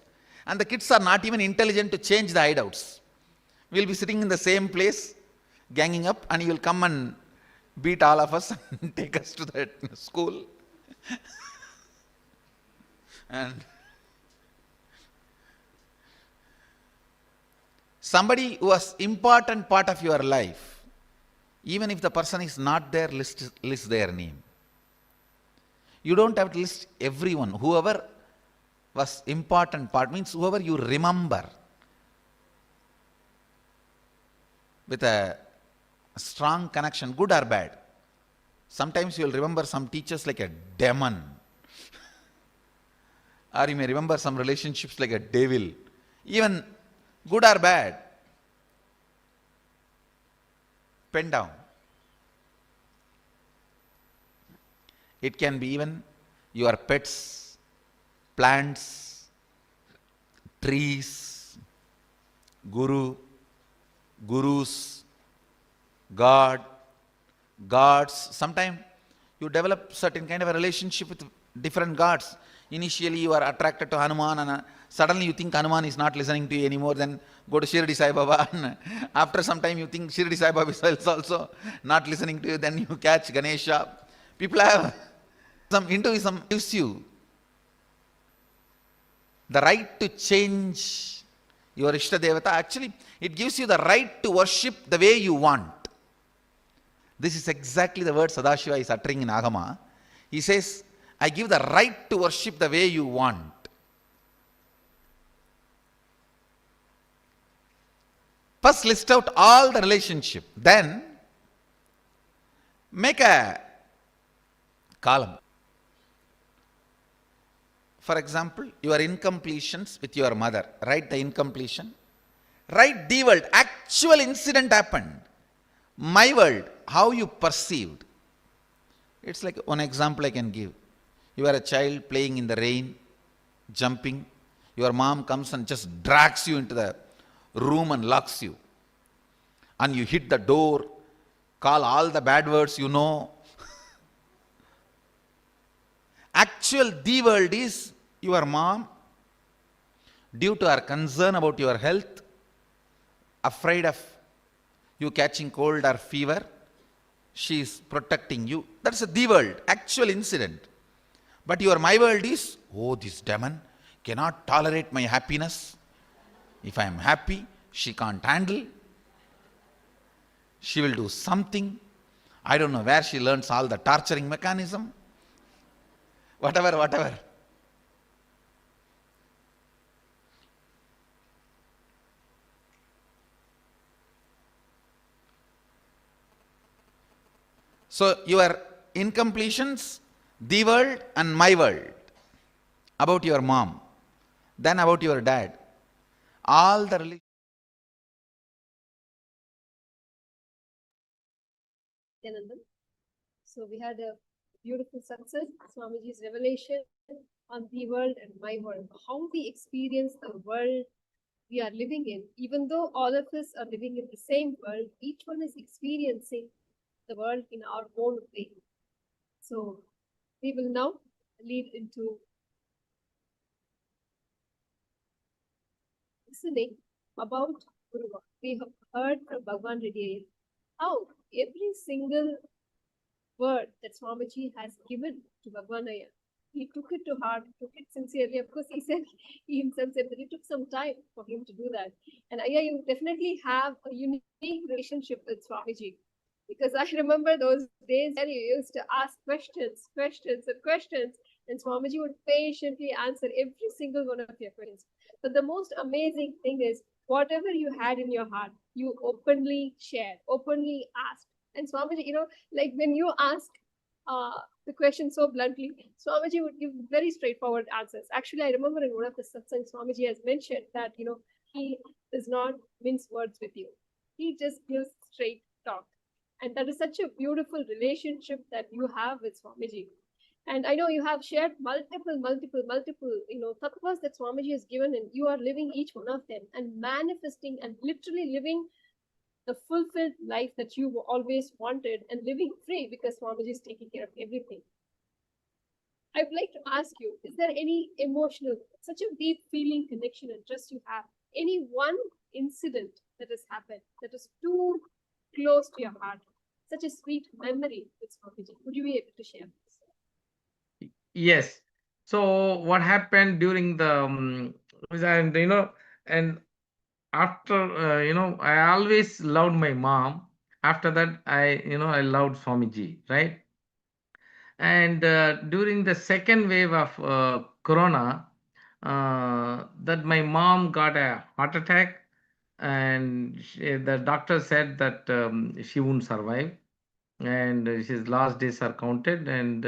And the kids are not even intelligent to change the hideouts. We will be sitting in the same place, ganging up, and he will come and beat all of us and take us to the school. And somebody who was important part of your life, even if the person is not there, list their name. You don't have to list everyone. Whoever was important part means whoever you remember with a strong connection, good or bad. Sometimes you will remember some teachers like a demon. Or you may remember some relationships like a devil. Even good or bad. Pen down. It can be even your pets, plants, trees, gurus, God, gods. Sometimes you develop certain kind of a relationship with different gods. Initially you are attracted to Hanuman and suddenly you think Hanuman is not listening to you anymore, then go to Shirdi Sai Baba and after some time you think Shirdi Sai Baba is also not listening to you, then you catch Ganesha. People have some Hinduism gives you the right to change your Ishta Devata. Actually, it gives you the right to worship the way you want. This is exactly the word Sadashiva is uttering in Agama. He says, I give the right to worship the way you want. First list out all the relationship. Then make a column. For example, your incompletions with your mother. Write the incompletion. Write the world. Actual incident happened. My world. How you perceived. It's like one example I can give. You are a child playing in the rain, jumping. Your mom comes and just drags you into the room and locks you. And you hit the door, call all the bad words you know. Actual the world is your mom, due to her concern about your health, afraid of you catching cold or fever, she is protecting you. That's the world, actual incident. But your my world is, oh, this demon cannot tolerate my happiness. If I am happy, she can't handle. She will do something. I don't know where she learns all the torturing mechanism. Whatever. 。 . 。 . 。 . . . . . . . . . . . . . . . . . . . . . . . . . . . . . . . . . . . . . . . . . . . . . . . . . . . So your incompletions, the world and my world, about your mom, then about your dad, all the religion. So we had a beautiful success, Swamiji's revelation on the world and my world, how we experience the world we are living in. Even though all of us are living in the same world, each one is experiencing the world in our own way. So we will now lead into listening about Guru Vaak. We have heard from Bhagavan Reddy how every single word that Swamiji has given to Bhagavan Ayya, he took it to heart, took it sincerely. Of course, he himself said that it took some time for him to do that. And Ayya, you definitely have a unique relationship with Swamiji. Because I remember those days where you used to ask questions, and Swamiji would patiently answer every single one of your questions. But the most amazing thing is, whatever you had in your heart, you openly shared, openly asked. And Swamiji, like when you ask the question so bluntly, Swamiji would give very straightforward answers. Actually, I remember in one of the satsangs, Swamiji has mentioned that, he does not mince words with you. He just gives straight talk. And that is such a beautiful relationship that you have with Swamiji. And I know you have shared multiple, tattvas that Swamiji has given, and you are living each one of them and manifesting and literally living the fulfilled life that you always wanted and living free because Swamiji is taking care of everything. I would like to ask you, is there any emotional, such a deep feeling, connection, and trust you have? Any one incident that has happened that is too close to your heart, such a sweet memory with Swamiji? Would you be able to share this? Yes. So what happened during the and after I always loved my mom. After that, I loved Swamiji, right? And during the second wave of Corona, that my mom got a heart attack, and the doctor said that she won't survive, and his last days are counted, and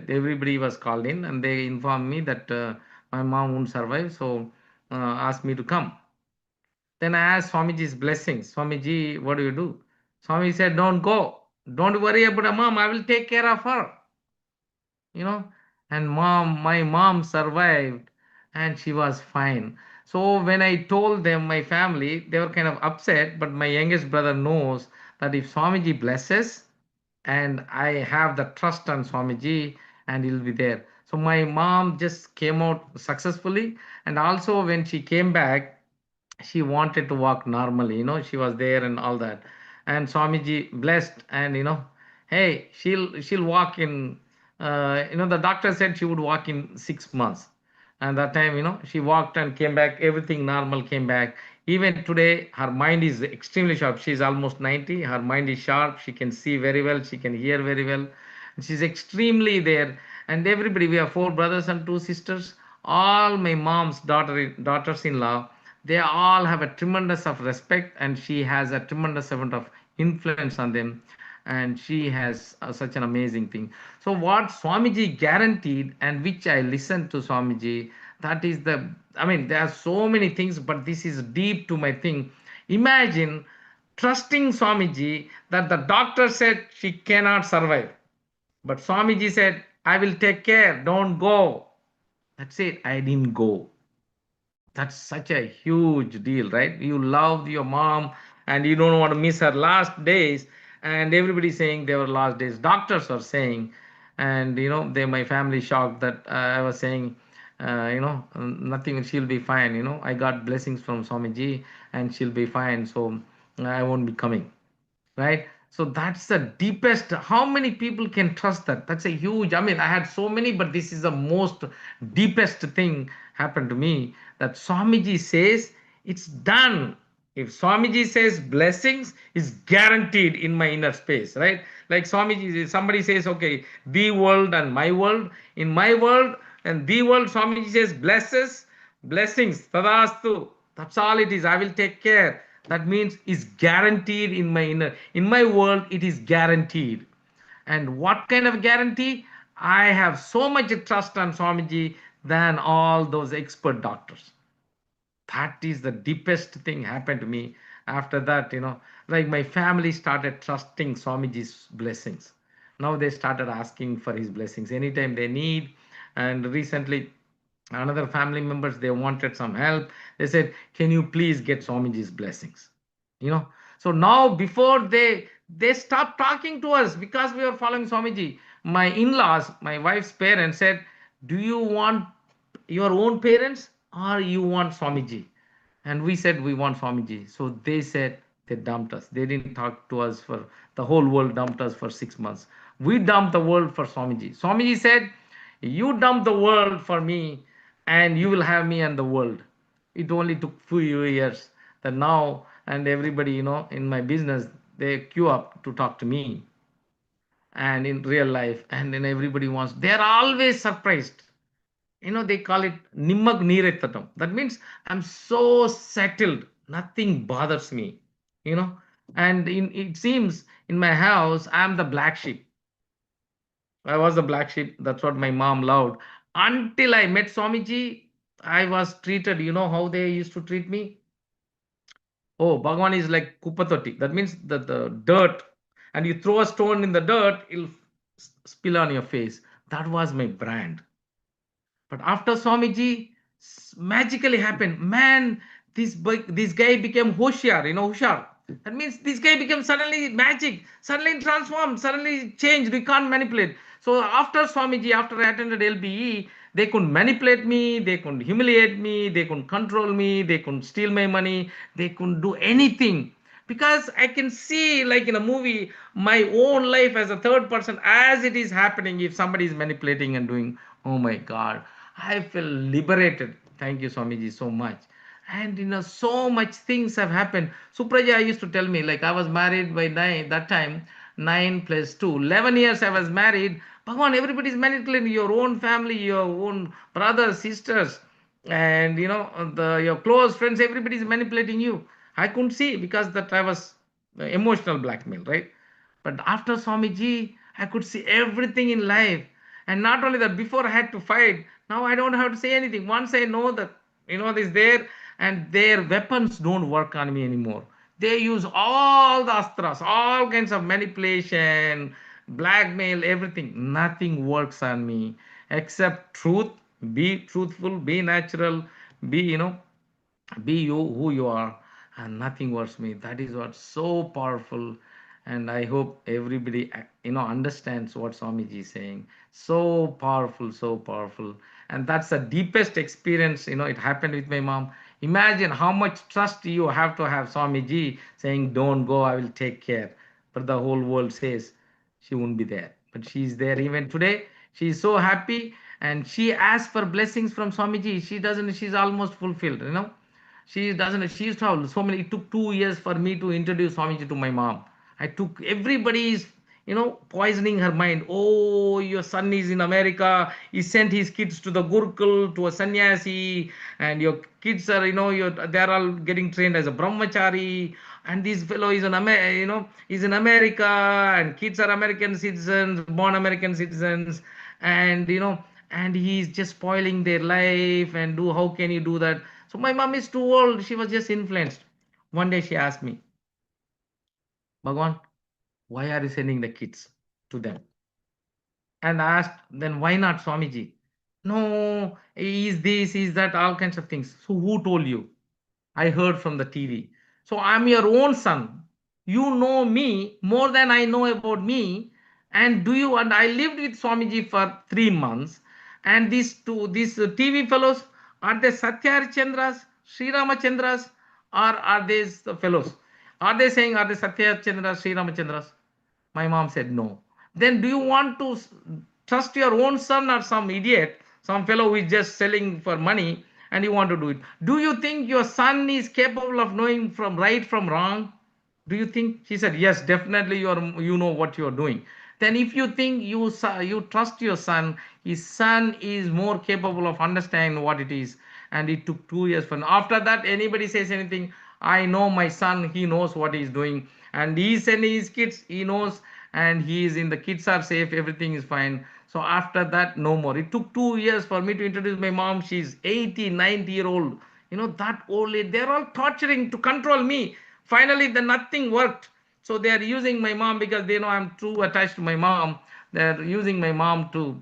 everybody was called in, and they informed me that my mom won't survive, so asked me to come. Then I asked Swamiji's blessings. Swamiji, what do you do? Swami said, don't go. Don't worry about her mom. I will take care of her. And my mom survived, and she was fine. So when I told them, my family, they were kind of upset, but my youngest brother knows that if Swamiji blesses, and I have the trust on Swamiji, and he'll be there. So my mom just came out successfully, and also when she came back, she wanted to walk normally, she was there and all that. And Swamiji blessed, and hey, she'll walk in, the doctor said she would walk in 6 months. And that time, she walked and came back, everything normal came back. Even today, her mind is extremely sharp. She's almost 90. Her mind is sharp. She can see very well. She can hear very well. She's extremely there. And everybody, we have 4 brothers and 2 sisters. All my mom's daughters-in-law, they all have a tremendous of respect, and she has a tremendous amount of influence on them, and she has such an amazing thing. So what Swamiji guaranteed, and which I listened to Swamiji, that is there are so many things, but this is deep to my thing. Imagine trusting Swamiji that the doctor said she cannot survive, but Swamiji said, I will take care, don't go. That's it. I didn't go. That's such a huge deal, right? You love your mom, and you don't want to miss her last days, and everybody saying they were last days. Doctors are saying, and my family shocked that I was saying, nothing, she'll be fine. I got blessings from Swamiji, and she'll be fine. So I won't be coming, right? So that's the deepest. How many people can trust that? That's a huge. I had so many, but this is the most deepest thing happened to me, that Swamiji says it's done. If Swamiji says blessings is guaranteed in my inner space, right? Like Swamiji, somebody says, okay, the world and my world. In my world and the world, Swamiji says blessings, tadastu. That's all it is. I will take care. That means it's guaranteed in my inner. In my world, it is guaranteed. And what kind of guarantee? I have so much trust on Swamiji than all those expert doctors. That is the deepest thing happened to me. After that, like my family started trusting Swamiji's blessings. Now they started asking for his blessings anytime they need. And recently, another family members, they wanted some help. They said, can you please get Swamiji's blessings? You know, so now before they stopped talking to us because we were following Swamiji. My in-laws, my wife's parents said, do you want your own parents or you want Swamiji? And we said we want Swamiji. So they said they dumped us. They didn't talk to us for the whole world dumped us for 6 months. We dumped the world for Swamiji. Swamiji said, you dump the world for me and you will have me and the world. It only took few years that now and everybody, in my business, they queue up to talk to me and in real life and then everybody wants, they're always surprised. They call it nimmag neerethatam. That means I'm so settled, nothing bothers me, you know. And it seems in my house, I'm the black sheep. I was the black sheep. That's what my mom loved. Until I met Swamiji, I was treated, how they used to treat me? Oh, Bhagavan is like kupatoti. That means the dirt, and you throw a stone in the dirt, it'll spill on your face. That was my brand. But after Swamiji, magically happened. Man, this guy became Hoshiar, Hushar. That means this guy became suddenly magic, suddenly transformed, suddenly changed. We can't manipulate. So after Swamiji, after I attended LBE, they could manipulate me, they could humiliate me, they could control me, they could steal my money, they couldn't do anything. Because I can see, like in a movie, my own life as a third person as it is happening. If somebody is manipulating and doing, oh my God, I feel liberated. Thank you, Swamiji, so much. And so much things have happened. Supraja used to tell me, like I was married by 9, that time, 9 plus 2, 11 years I was married. Bhagavan, everybody's manipulating your own family, your own brothers, sisters, and your close friends, everybody's manipulating you. I couldn't see because that I was emotional blackmail, right? But after Swamiji, I could see everything in life. And not only that, before I had to fight, now I don't have to say anything. Once I know that, this there, and their weapons don't work on me anymore. They use all the astras, all kinds of manipulation, blackmail, everything. Nothing works on me except truth. Be truthful, be natural, be, be you who you are, and nothing works me. That is what's so powerful. And I hope everybody understands what Swamiji is saying. So powerful, so powerful. And that's the deepest experience. It happened with my mom. Imagine how much trust you have to have Swamiji saying, don't go, I will take care. But the whole world says she won't be there, but she is there even today. She is so happy, and she asks for blessings from Swamiji. She doesn't, she's almost fulfilled. She doesn't, she used to have so many. It took 2 years for me to introduce Swamiji to my mom. I took, everybody is, poisoning her mind. Oh, your son is in America. He sent his kids to the Gurukul, to a sannyasi, and your kids are, they're all getting trained as a brahmachari. And this fellow is is in America, and kids are American citizens, born American citizens, and and he's just spoiling their life. And how can you do that? So my mom is too old. She was just influenced. One day she asked me, Bhagwan, why are you sending the kids to them? And I asked, then why not Swamiji? No, is this, is that, all kinds of things. So who told you? I heard from the TV. So I'm your own son. You know me more than I know about me. And I lived with Swamiji for 3 months. And these TV fellows, are they Satya Chandras, Sri Ramachandras, or are they the fellows? Are they saying, are they Satya Chandras, Sri Ramachandras? My mom said no. Then do you want to trust your own son or some idiot, some fellow who is just selling for money, and you want to do it? Do you think your son is capable of knowing from right from wrong? Do you think? She said, yes, definitely you know what you are doing. Then if you think you trust your son, his son is more capable of understanding what it is. And it took 2 years for after that, anybody says anything, I know my son, he knows what he's doing, and he's sending his kids, he knows. and he is in the kids are safe, everything is fine. So after that, no more. It took 2 years for me to introduce my mom. She's 80, 90-year old. That old lady, they're all torturing to control me. Finally, the nothing worked. So they are using my mom because they know I'm too attached to my mom. They're using my mom to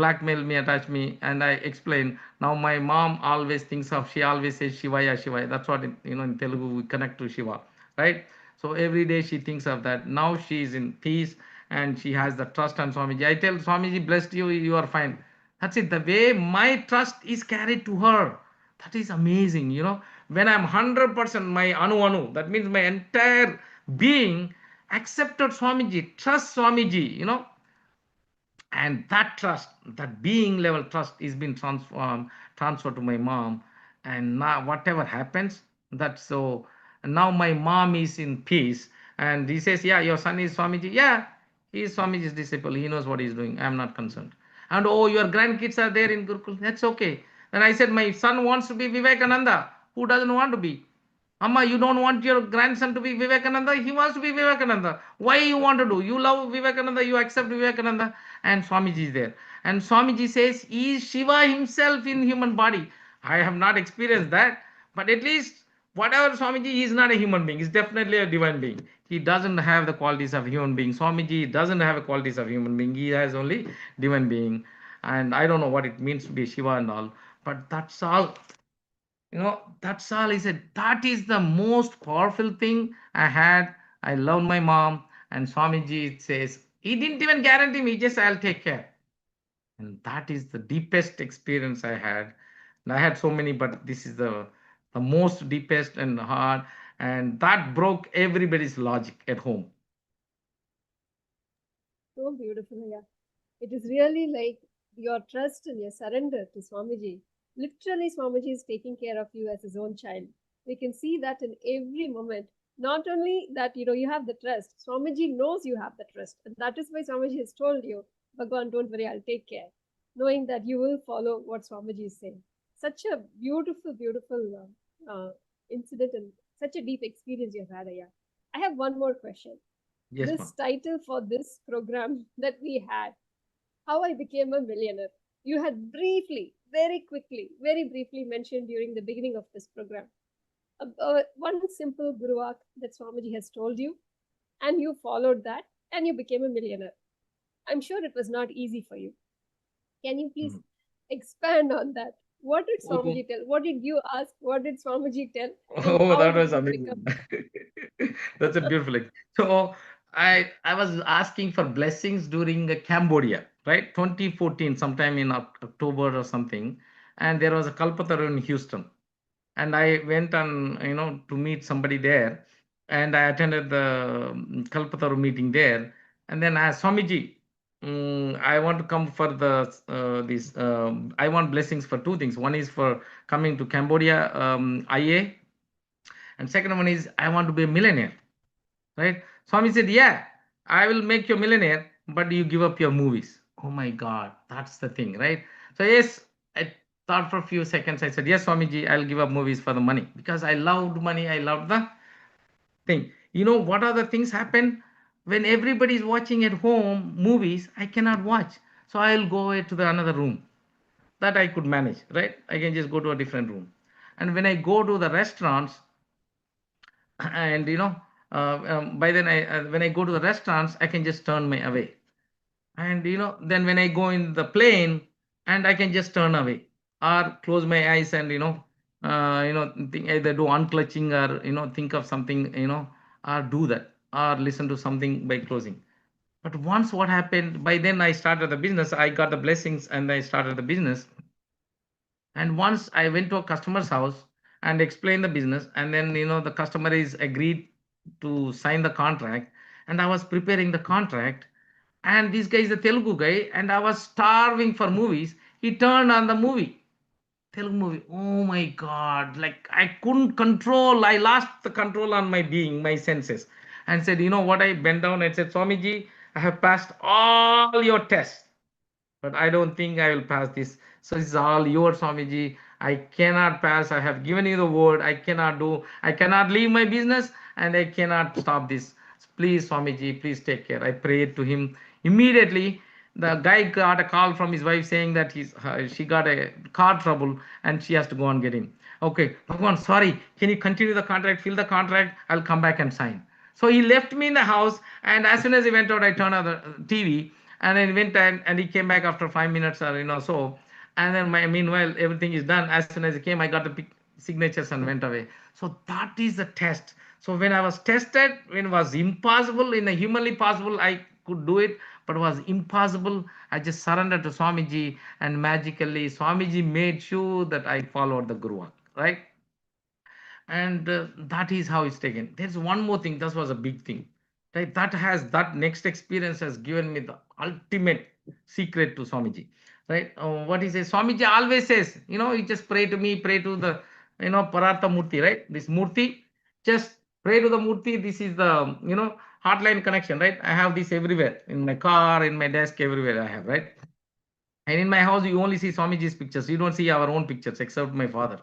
blackmail me, attach me. And I explain, now my mom always thinks of, she always says Shivaya, Shivaya. That's what in Telugu we connect to Shiva, right? So every day she thinks of that. Now she is in peace and she has the trust on Swamiji. I tell Swamiji, blessed you, you are fine. That's it. The way my trust is carried to her, that is amazing. When I'm 100% my anu, that means my entire being accepted Swamiji, trust Swamiji. And that trust, that being level trust, is been transferred to my mom. And now whatever happens, that's so. Now my mom is in peace, and he says, yeah, your son is Swamiji. Yeah, he is Swamiji's disciple, he knows what he's doing, I'm not concerned. And oh, your grandkids are there in Gurukul, that's okay. Then I said, my son wants to be Vivekananda. Who doesn't want to be? Amma, you don't want your grandson to be Vivekananda? He wants to be Vivekananda. Why you want to do? You love Vivekananda, you accept Vivekananda, and Swamiji is there. And Swamiji says, he is Shiva himself in human body. I have not experienced that, but at least whatever Swamiji, he is not a human being. He's definitely a divine being. He doesn't have the qualities of human being. Swamiji doesn't have the qualities of human being. He has only divine being. And I don't know what it means to be Shiva and all, but that's all. That's all. He said, that is the most powerful thing I had. I love my mom. And Swamiji says, he didn't even guarantee me, just I'll take care. And that is the deepest experience I had. And I had so many, but this is the most deepest and hard. And that broke everybody's logic at home. So beautiful, yeah. It is really like your trust and your surrender to Swamiji. Literally, Swamiji is taking care of you as his own child. We can see that in every moment. Not only that, you have the trust, Swamiji knows you have the trust. And that is why Swamiji has told you, Bhagavan, don't worry, I'll take care. Knowing that you will follow what Swamiji is saying. Such a beautiful, beautiful incident and such a deep experience you've had, Aya. I have one more question. Yes, This ma'am. title for this program that we had, How I Became a Millionaire, you had briefly, very quickly, very briefly mentioned during the beginning of this program. One simple Guru Vaak that Swamiji has told you, and you followed that, and you became a millionaire. I'm sure it was not easy for you. Can you please expand on that? What did Swamiji tell? What did you ask? What did Swamiji tell? And Oh, how that did was you amazing. become? That's a beautiful. So I was asking for blessings during Cambodia, right? 2014, sometime in October or something, and there was a Kalpataru in Houston, and I went on to meet somebody there, and I attended the Kalpataru meeting there, and then I asked Swamiji, I want to come for the this. I want blessings for two things. One is for coming to Cambodia IA, and second one is I want to be a millionaire, right? Swami said, yeah, I will make you a millionaire, but you give up your movies. Oh my God, that's the thing, right? So yes, I thought for a few seconds. I said, yes, Swamiji, I'll give up movies for the money because I loved money. I loved the thing. What are the things happen when everybody is watching at home movies? I cannot watch, so I'll go to the another room that I could manage, right? I can just go to a different room. And when I go to the restaurants, and by then I when I go to the restaurants, I can just turn my away. And then when I go in the plane, and I can just turn away or close my eyes and think, either do unclutching or think of something, or do that or listen to something by closing. But once what happened, by then I started the business, I got the blessings and I started the business. And once I went to a customer's house and explained the business, and then the customer is agreed to sign the contract, and I was preparing the contract, and this guy is a Telugu guy, and I was starving for movies. He turned on the movie, Telugu movie. Oh my God! Like I couldn't control. I lost the control on my being, my senses, and said, you know what? I bent down and said, Swamiji, I have passed all your tests, but I don't think I will pass this. So it's all yours, Swamiji. I cannot pass. I have given you the word. I cannot do. I cannot leave my business, and I cannot stop this. please, Swamiji, please take care. I prayed to him. Immediately, the guy got a call from his wife saying that she got a car trouble and she has to go and get him. Okay, Bhagwan, sorry, can you continue the contract, fill the contract? I'll come back and sign. So he left me in the house, and as soon as he went out, I turned on the TV, and then went and he came back after 5 minutes or so. And then meanwhile, everything is done. As soon as he came, I got the signatures and went away. So that is the test. So when I was tested, when it was impossible, in a humanly possible, I could do it, but it was impossible. I just surrendered to Swamiji, and magically, Swamiji made sure that I followed the Guru Vaak, right? And that is how it's taken. There's one more thing. That was a big thing, right? That next experience has given me the ultimate secret to Swamiji, right? What he says, Swamiji always says, you just pray to me, pray to the Parartha Murti, right? This Murti, just pray to the Murti. This is the hotline connection, right? I have this everywhere, in my car, in my desk, everywhere I have, right? And in my house, you only see Swamiji's pictures. You don't see our own pictures, except my father,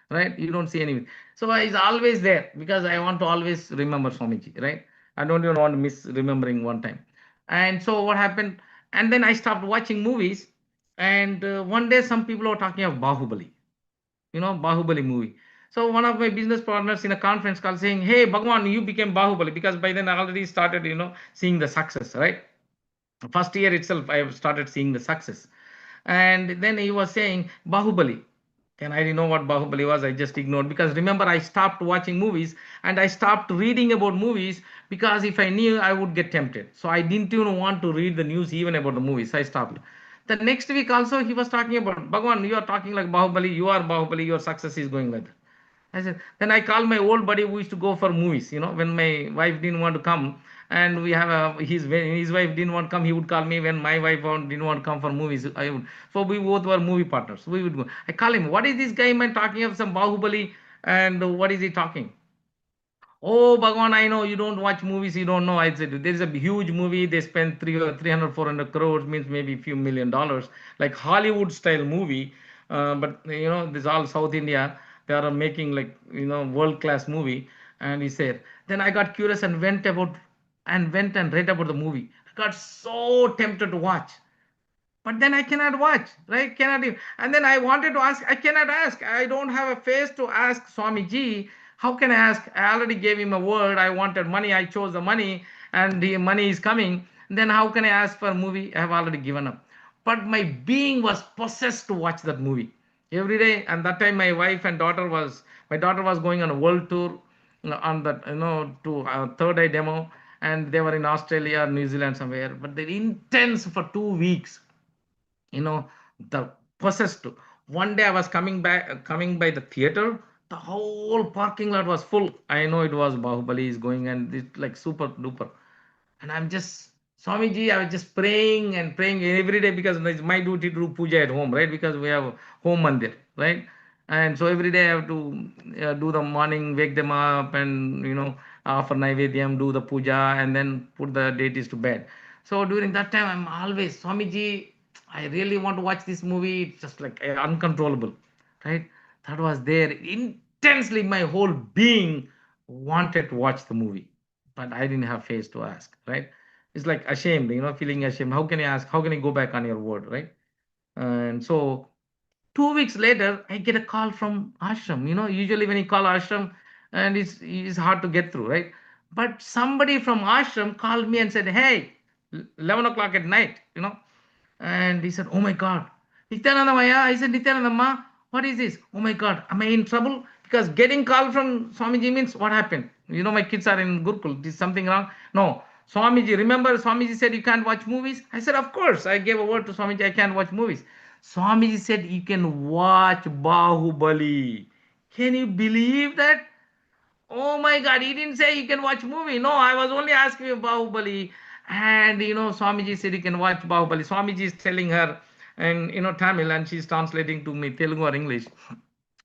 right? You don't see anything. So he's always there because I want to always remember Swamiji, right? I don't even want to miss remembering one time. And so what happened? And then I stopped watching movies. And one day, some people were talking of Bahubali, Bahubali movie. So one of my business partners in a conference call saying, "Hey, Bhagwan, you became Bahubali," because by then I already started, seeing the success, right? First year itself, I have started seeing the success. And then he was saying Bahubali. And I didn't know what Bahubali was. I just ignored, because remember, I stopped watching movies and I stopped reading about movies, because if I knew, I would get tempted. So I didn't even want to read the news even about the movies. I stopped. The next week also, he was talking about, Bhagwan, you are talking like Bahubali. You are Bahubali. Your success is going like that. I said, then I called my old buddy who used to go for movies, when my wife didn't want to come, and we have his wife didn't want to come, he would call me. When my wife didn't want to come for movies, I would. So we both were movie partners. We would go. I call him, what is this guy man talking of some Bahubali, and what is he talking? Oh, Bhagwan, I know you don't watch movies, you don't know. I said, there's a huge movie, they spent 300, 400 crores, means maybe a few $1 million, like Hollywood style movie. But, this all South India, they are making like, world class movie. And he said, then I got curious and went and read about the movie. I got so tempted to watch. But then I cannot watch, right? And then I wanted to ask, I cannot ask. I don't have a face to ask Swamiji. How can I ask? I already gave him a word. I wanted money. I chose the money, and the money is coming. Then how can I ask for a movie? I have already given up. But my being was possessed to watch that movie every day. And that time, my daughter was going on a world tour, on that, to third eye demo, and they were in Australia, New Zealand, somewhere. But they're intense for 2 weeks, you know the possessed. One day I was coming by the theater, the whole parking lot was full. I know it was Bahubali is going, and it's like super duper. And I'm just, Swamiji, I was just praying and praying every day, because it's my duty to do puja at home, right? Because we have home mandir, right? And so every day I have to do the morning, wake them up, and offer naivedyam, do the puja, and then put the deities to bed. So during that time, I'm always, Swamiji, I really want to watch this movie. It's just like uncontrollable, right? That was there intensely. My whole being wanted to watch the movie, but I didn't have face to ask, right? It's like ashamed, feeling ashamed. How can you ask? How can you go back on your word, right? And so 2 weeks later, I get a call from ashram. Usually when you call ashram, and it's hard to get through, right? But somebody from ashram called me and said, "Hey, 11 o'clock at night, and he said, "Oh my God, Nityananda Maya." I said, "Nityananda Ma, what is this? Oh my God, am I in trouble?" Because getting call from Swamiji means what happened? My kids are in Gurukul. Is something wrong? No. Swamiji, remember Swamiji said you can't watch movies? I said, of course. I gave a word to Swamiji, I can't watch movies. Swamiji said you can watch Bahubali. Can you believe that? Oh my God, he didn't say you can watch movie. No, I was only asking you Bahubali. And Swamiji said you can watch Bahubali. Swamiji is telling her, and Tamil, and she's translating to me Telugu or English.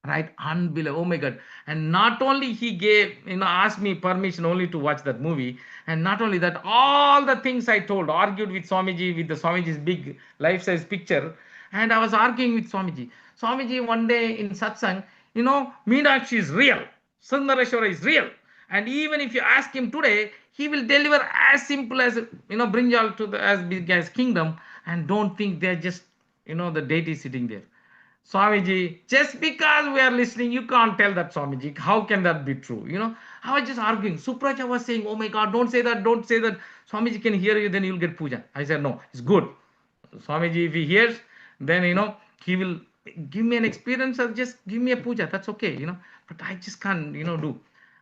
Right? Unbelievable. Oh my God. And not only he gave, asked me permission only to watch that movie. And not only that, all the things I told, argued with Swamiji, with the Swamiji's big life-size picture. And I was arguing with Swamiji. Swamiji one day in satsang, Meenakshi is real. Sundareshwara is real. And even if you ask him today, he will deliver as simple as, brinjal to the as big as kingdom. And don't think they're just, the deity sitting there. Swamiji, just because we are listening, you can't tell that, Swamiji. How can that be true? I was just arguing. Supraja was saying, oh my God, don't say that, don't say that. Swamiji can hear you, then you'll get puja. I said, no, it's good. Swamiji, if he hears, then, he will give me an experience or just give me a puja. That's okay, but I just can't, do.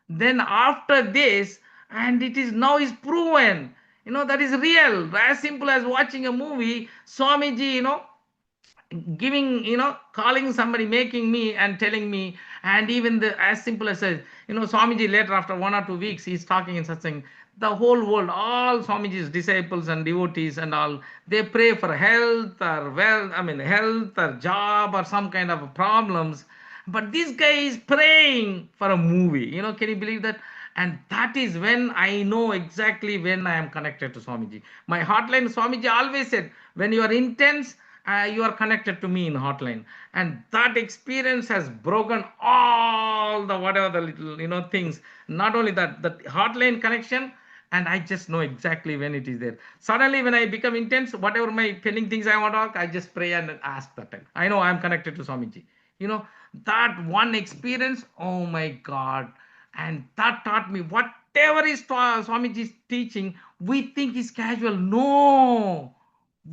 Then after this, and it is now is proven, that is real. As simple as watching a movie, Swamiji, giving, calling somebody, making me and telling me, and even the as simple as Swamiji later after 1 or 2 weeks, he's talking in such thing. The whole world, all Swamiji's disciples and devotees and all, they pray for health or wealth, health or job or some kind of problems. But this guy is praying for a movie. Can you believe that? And that is when I know exactly when I am connected to Swamiji. My hotline, Swamiji always said, when you are intense, you are connected to me in hotline. And that experience has broken all the whatever the little things. Not only that, the hotline connection, and I just know exactly when it is there. Suddenly when I become intense, whatever my pending things I want to ask, I just pray and ask that time. I know I am connected to Swamiji. That one experience, oh my God. And that taught me whatever is Swamiji's teaching, we think is casual. No,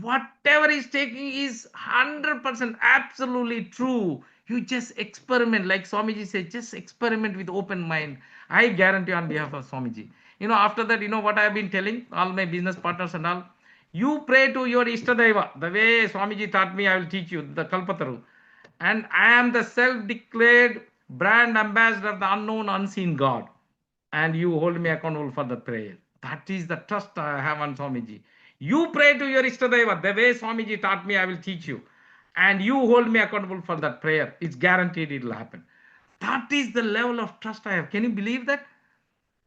whatever he's taking is 100% absolutely true. You just experiment, like Swamiji said, just experiment with open mind. I guarantee on behalf of Swamiji. After that, what I've been telling all my business partners and all, you pray to your Ishtadeva. The way Swamiji taught me, I will teach you, the Kalpataru. And I am the self-declared brand ambassador of the unknown, unseen God. And you hold me accountable for the prayer. That is the trust I have on Swamiji. You pray to your Ishtadeva. The way Swamiji taught me, I will teach you. And you hold me accountable for that prayer. It's guaranteed it will happen. That is the level of trust I have. Can you believe that?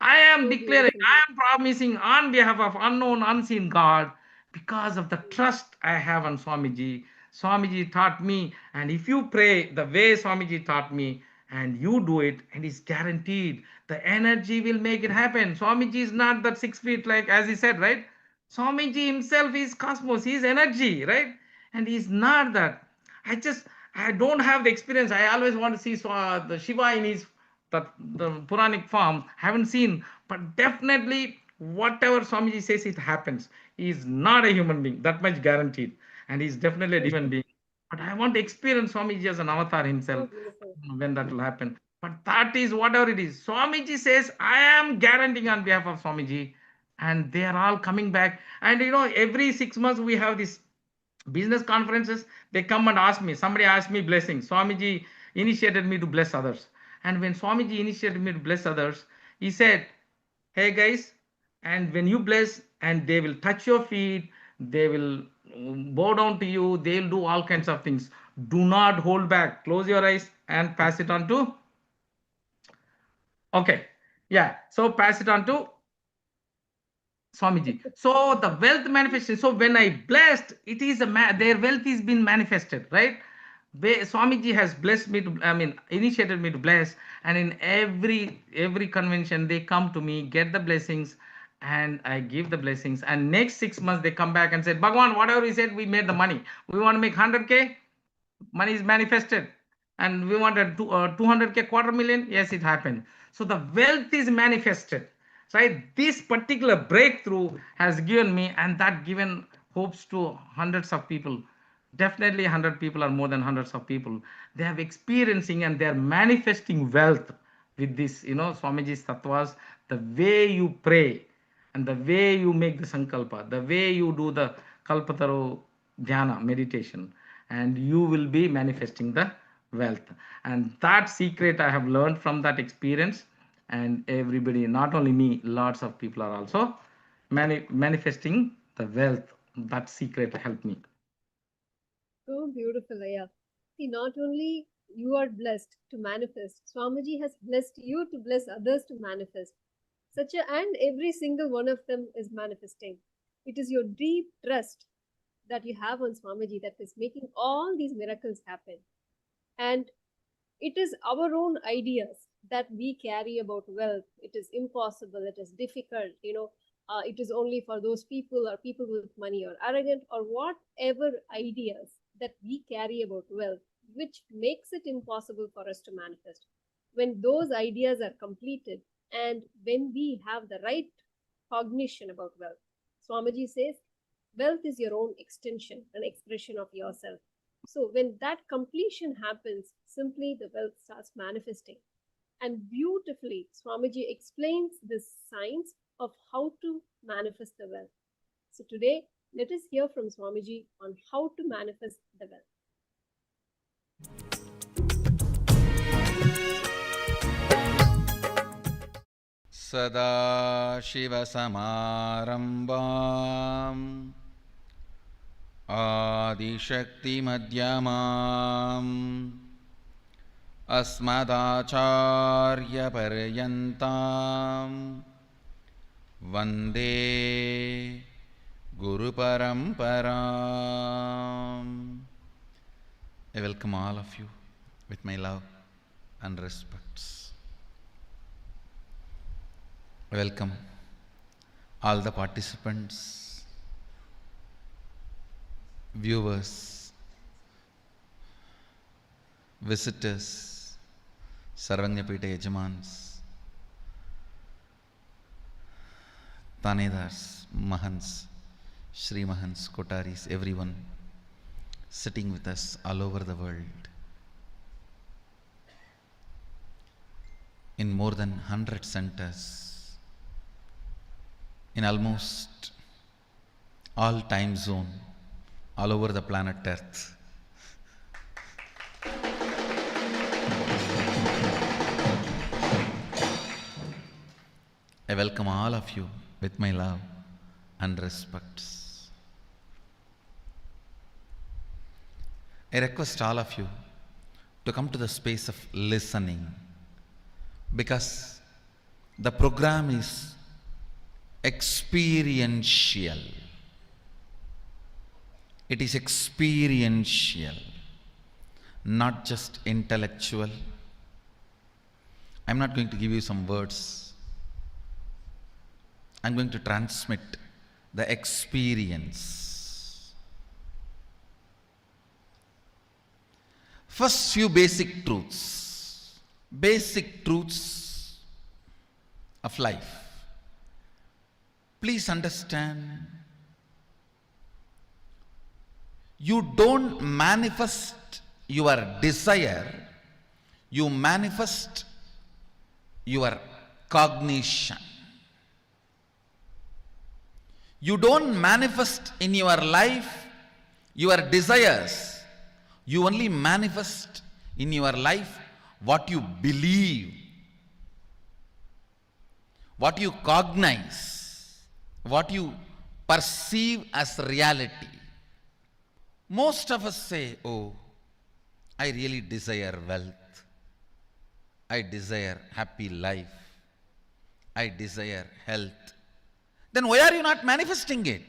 I am So declaring, beautiful. I am promising on behalf of unknown, unseen God because of the trust I have on Swamiji. Swamiji taught me, and if you pray the way Swamiji taught me and you do it, and it's guaranteed, the energy will make it happen. Swamiji is not that 6 feet, like as he said, right? Swamiji himself is cosmos, he is energy, right? And he's not that. I don't have the experience. I always want to see the Shiva in his the Puranic form. Haven't seen, but definitely whatever Swamiji says, it happens. He is not a human being, that much guaranteed, and he's definitely a divine being. But I want to experience Swamiji as an avatar So himself beautiful. when that will happen. But that is whatever it is. Swamiji says, I am guaranteeing on behalf of Swamiji, and they are all coming back. And every 6 months we have this business conferences. They come and ask me, somebody asked me blessing. Swamiji initiated me to bless others. And when Swamiji initiated me to bless others, he said, hey guys, and when you bless, and they will touch your feet, they will bow down to you, they'll do all kinds of things. Do not hold back. Close your eyes and pass it on to, okay, yeah, so pass it on to Swamiji. So the wealth manifestation. So when I blessed, it is their wealth is been manifested, right? Swamiji has blessed me to, initiated me to bless, and in every convention they come to me, get the blessings, and I give the blessings. And next 6 months they come back and said, Bhagwan, whatever we said, we made the money. We want to make 100K. Money is manifested, and we wanted 200K, 250,000. Yes, it happened. So the wealth is manifested, right? This particular breakthrough has given me, and that given hopes to hundreds of people. Definitely 100 people or more than hundreds of people. They have experiencing and they are manifesting wealth with this, Swamiji's tattvas. The way you pray and the way you make the sankalpa, the way you do the kalpataru dhyana meditation, and you will be manifesting the wealth. And that secret I have learned from that experience. And everybody, not only me, lots of people are also manifesting the wealth. That secret helped me. So beautiful, yeah. See, not only you are blessed to manifest, Swamiji has blessed you to bless others to manifest. And every single one of them is manifesting. It is your deep trust that you have on Swamiji that is making all these miracles happen. And it is our own ideas that we carry about wealth. It is impossible, it is difficult, it is only for those people or people with money or arrogant or whatever ideas that we carry about wealth, which makes it impossible for us to manifest. When those ideas are completed and when we have the right cognition about wealth, Swamiji says, wealth is your own extension, an expression of yourself. So when that completion happens, simply the wealth starts manifesting. And beautifully, Swamiji explains this science of how to manifest the wealth. So today, let us hear from Swamiji on how to manifest the wealth. Sadashivasamarambam Adishaktimadhyamam Asmadacharyaparyantam Vande Guru Paramparam. I welcome all of you with my love and respects. I welcome all the participants, viewers, visitors, Sarvanyapita Yajamans, Tanedars, Mahans, Shri Mahans, Kotaris, everyone sitting with us all over the world in more than 100 centers, in almost all time zone, all over the planet Earth. I welcome all of you with my love and respects. I request all of you to come to the space of listening, because the program is experiential. It is experiential, not just intellectual. I'm not going to give you some words. I'm going to transmit the experience. First, few basic truths of life. Please understand, you don't manifest your desire, you manifest your cognition. You don't manifest in your life your desires, you only manifest in your life what you believe, what you cognize, what you perceive as reality. Most of us say, oh, I really desire wealth, I desire happy life, I desire health. Then why are you not manifesting it?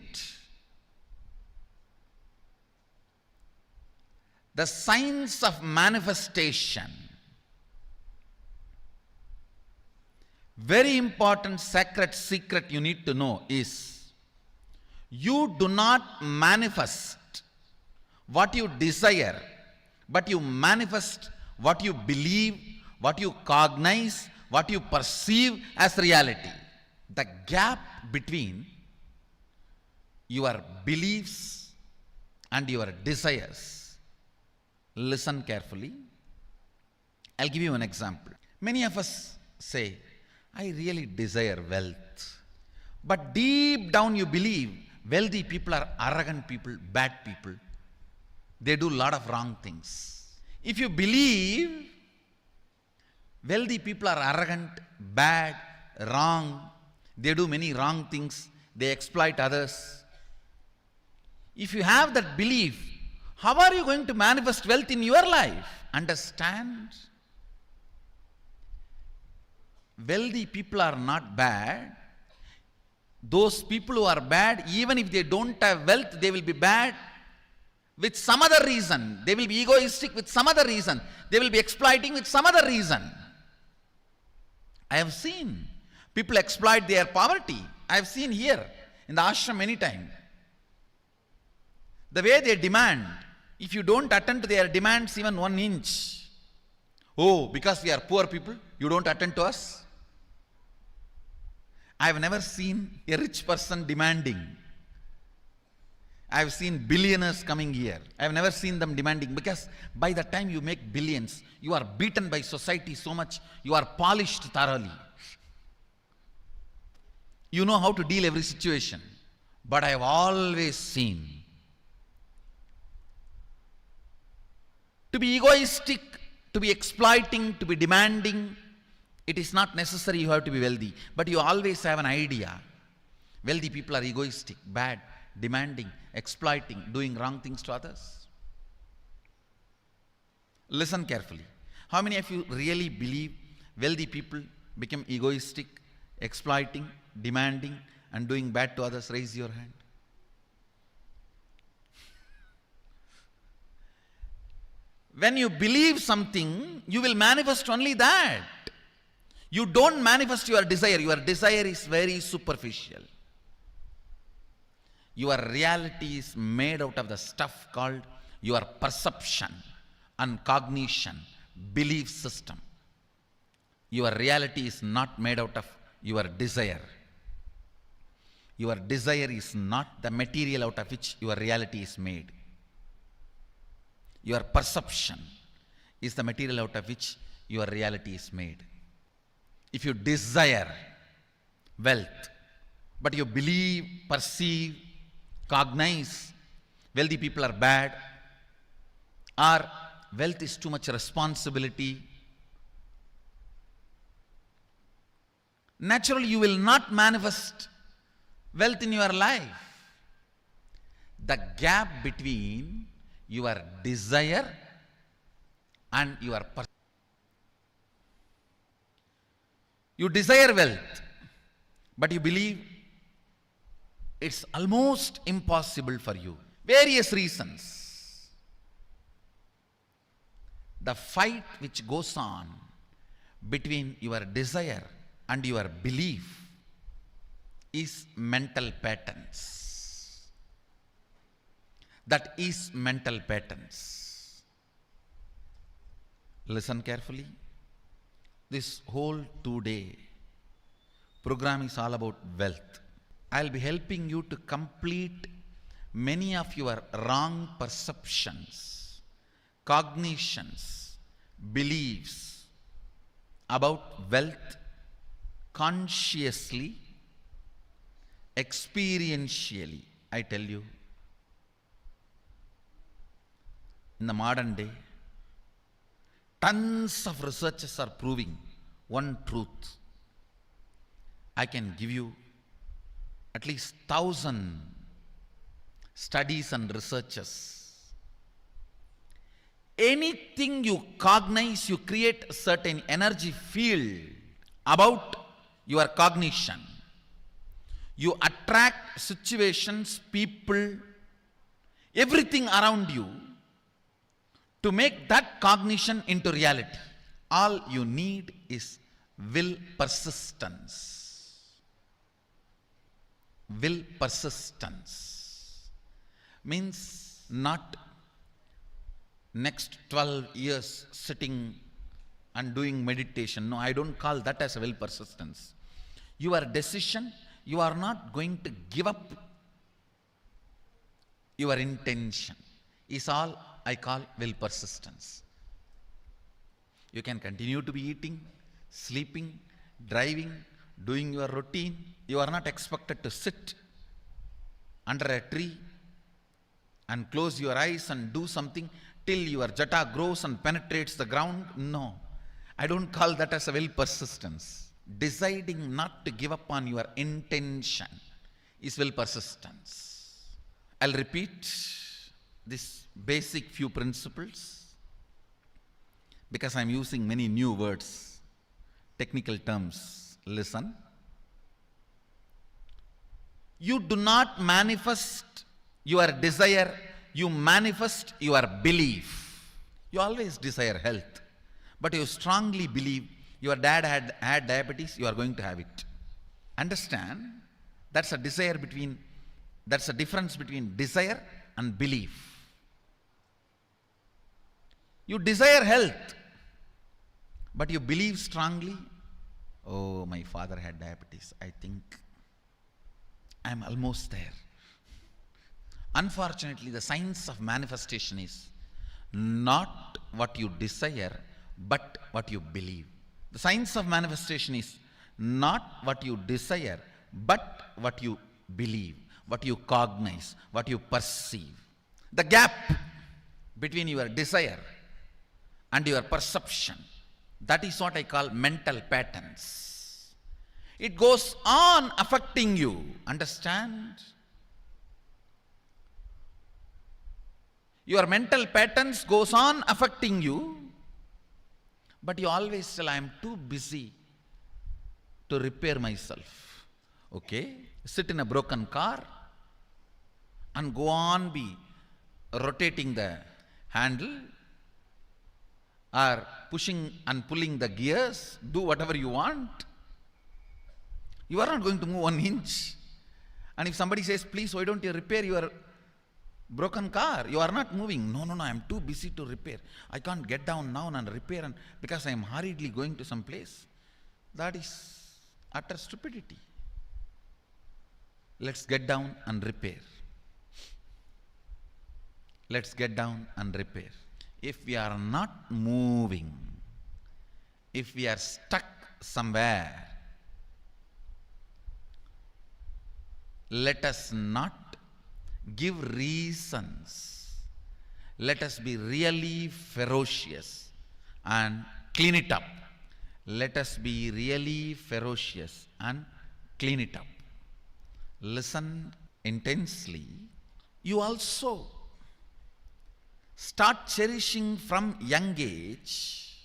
The science of manifestation, very important sacred secret you need to know is, you do not manifest what you desire, but you manifest what you believe, what you cognize, what you perceive as reality. The gap between your beliefs and your desires. Listen carefully. I'll give you an example. Many of us say, I really desire wealth. But deep down you believe wealthy people are arrogant people, bad people. They do a lot of wrong things. If you believe wealthy people are arrogant, bad, wrong, they do many wrong things, they exploit others. If you have that belief, how are you going to manifest wealth in your life? Understand? Wealthy people are not bad. Those people who are bad, even if they don't have wealth, they will be bad with some other reason. They will be egoistic with some other reason. They will be exploiting with some other reason. I have seen people exploit their poverty. I have seen here in the ashram many times. The way they demand, if you don't attend to their demands even 1 inch, oh, because we are poor people, you don't attend to us? I have never seen a rich person demanding. I have seen billionaires coming here. I have never seen them demanding, because by the time you make billions, you are beaten by society so much, you are polished thoroughly. You know how to deal every situation. But I have always seen, to be egoistic, to be exploiting, to be demanding, it is not necessary you have to be wealthy. But you always have an idea. Wealthy people are egoistic, bad, demanding, exploiting, doing wrong things to others. Listen carefully. How many of you really believe wealthy people become egoistic, exploiting, demanding, and doing bad to others? Raise your hand. When you believe something, you will manifest only that. You don't manifest your desire. Your desire is very superficial. Your reality is made out of the stuff called your perception and cognition, belief system. Your reality is not made out of your desire. Your desire is not the material out of which your reality is made. Your perception is the material out of which your reality is made. If you desire wealth, but you believe, perceive, cognize wealthy people are bad, or wealth is too much responsibility, naturally you will not manifest wealth in your life. The gap between your desire and your you desire wealth, but you believe it's almost impossible for you. Various reasons. The fight which goes on between your desire and your belief is mental patterns. That is mental patterns. Listen carefully. This whole 2-day program is all about wealth. I'll be helping you to complete many of your wrong perceptions, cognitions, beliefs about wealth consciously, experientially. I tell you, in the modern day, tons of researchers are proving one truth. I can give you at least 1,000 studies and researches. Anything you cognize, you create a certain energy field about your cognition. You attract situations, people, everything around you to make that cognition into reality. All you need is will persistence. Will persistence means not next 12 years sitting and doing meditation. No, I don't call that as a will persistence. Your decision, you are not going to give up your intention, is all I call will persistence. You can continue to be eating, sleeping, driving, doing your routine. You are not expected to sit under a tree and close your eyes and do something till your jata grows and penetrates the ground. No, I don't call that as a will persistence. Deciding not to give up on your intention is will persistence. I'll repeat this basic few principles because I'm using many new words, technical terms. Listen. You do not manifest your desire, you manifest your belief. You always desire health, but you strongly believe Your dad had diabetes, you are going to have it. Understand? That's a difference between desire and belief. You desire health, but you believe strongly, oh, my father had diabetes, I think I'm almost there. Unfortunately, the science of manifestation is not what you desire, but what you believe. The science of manifestation is not what you desire, but what you believe, what you cognize, what you perceive. The gap between your desire and your perception, that is what I call mental patterns. It goes on affecting you, understand? Your mental patterns goes on affecting you, but you always tell, I am too busy to repair myself. Okay? Sit in a broken car and go on be rotating the handle or pushing and pulling the gears, do whatever you want. You are not going to move 1 inch. And if somebody says, please, why don't you repair your broken car? You are not moving. No, I am too busy to repair. I can't get down now and repair because I am hurriedly going to some place. That is utter stupidity. Let's get down and repair. Let's get down and repair. If we are not moving, if we are stuck somewhere, let us not give reasons. Let us be really ferocious and clean it up. Let us be really ferocious and clean it up. Listen intensely. You also start cherishing from young age.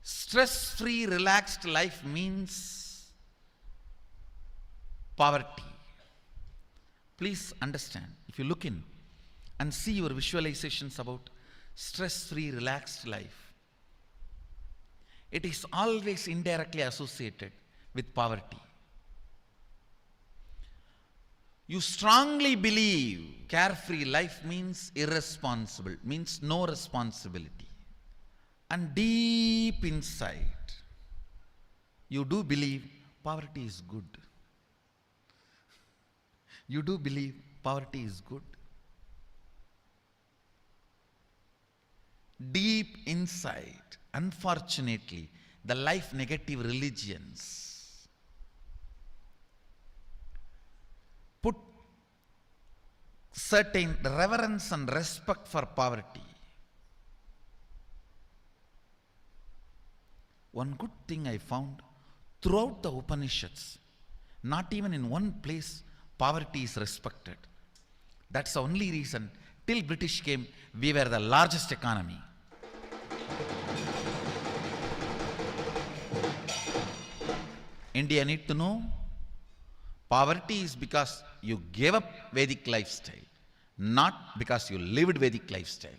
Stress-free, relaxed life means poverty. Please understand, if you look in and see your visualizations about stress-free, relaxed life, it is always indirectly associated with poverty. You strongly believe carefree life means irresponsible, means no responsibility. And deep inside, you do believe poverty is good. You do believe poverty is good. Deep inside, unfortunately, the life negative religions put certain reverence and respect for poverty. One good thing I found throughout the Upanishads, not even in one place poverty is respected. That's the only reason, till British came, we were the largest economy. India need to know, poverty is because you gave up Vedic lifestyle, not because you lived Vedic lifestyle.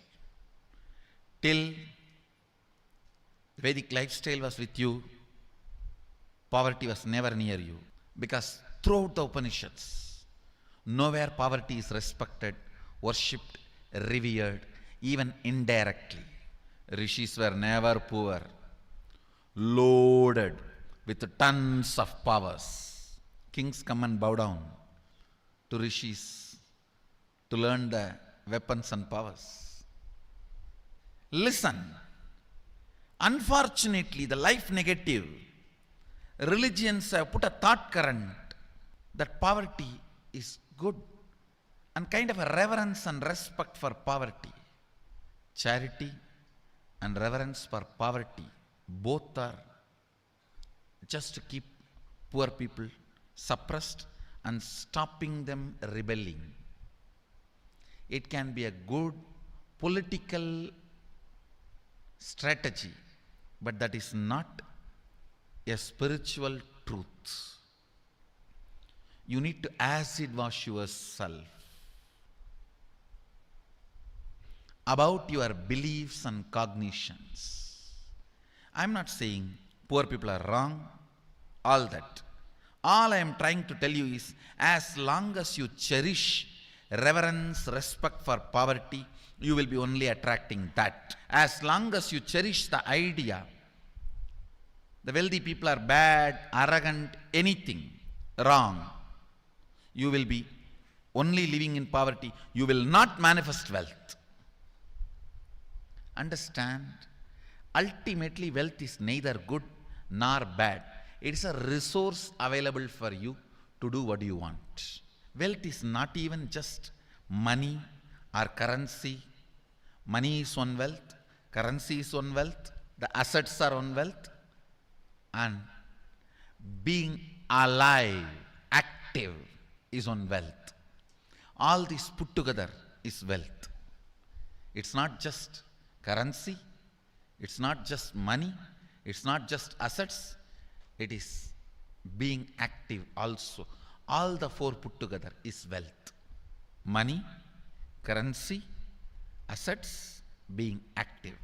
Till Vedic lifestyle was with you, poverty was never near you. Because throughout the Upanishads, nowhere poverty is respected, worshipped, revered, even indirectly. Rishis were never poor, loaded with tons of powers. Kings come and bow down to rishis to learn the weapons and powers. Listen, unfortunately, the life negative religions have put a thought current that poverty is good and kind of a reverence and respect for poverty. Charity and reverence for poverty, both are just to keep poor people suppressed and stopping them rebelling. It can be a good political strategy, but that is not a spiritual truth. You need to acid wash yourself about your beliefs and cognitions. I am not saying poor people are wrong, all that. All I am trying to tell you is, as long as you cherish reverence, respect for poverty, you will be only attracting that. As long as you cherish the idea, the wealthy people are bad, arrogant, anything wrong, you will be only living in poverty. You will not manifest wealth. Understand? Ultimately, wealth is neither good nor bad. It is a resource available for you to do what you want. Wealth is not even just money or currency. Money is one wealth, currency is one wealth, the assets are one wealth, and being alive, active is one wealth. All this put together is wealth. It's not just currency, it's not just money, it's not just assets, it is being active also. All the four put together is wealth. Money, currency, assets, being active.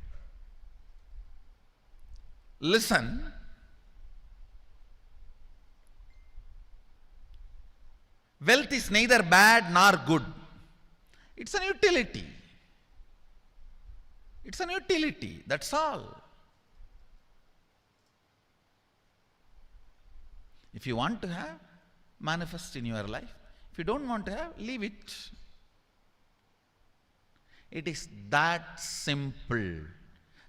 Listen. Wealth is neither bad nor good. It's an utility. It's an utility, that's all. If you want to have, manifest in your life. If you don't want to have, leave it. It is that simple.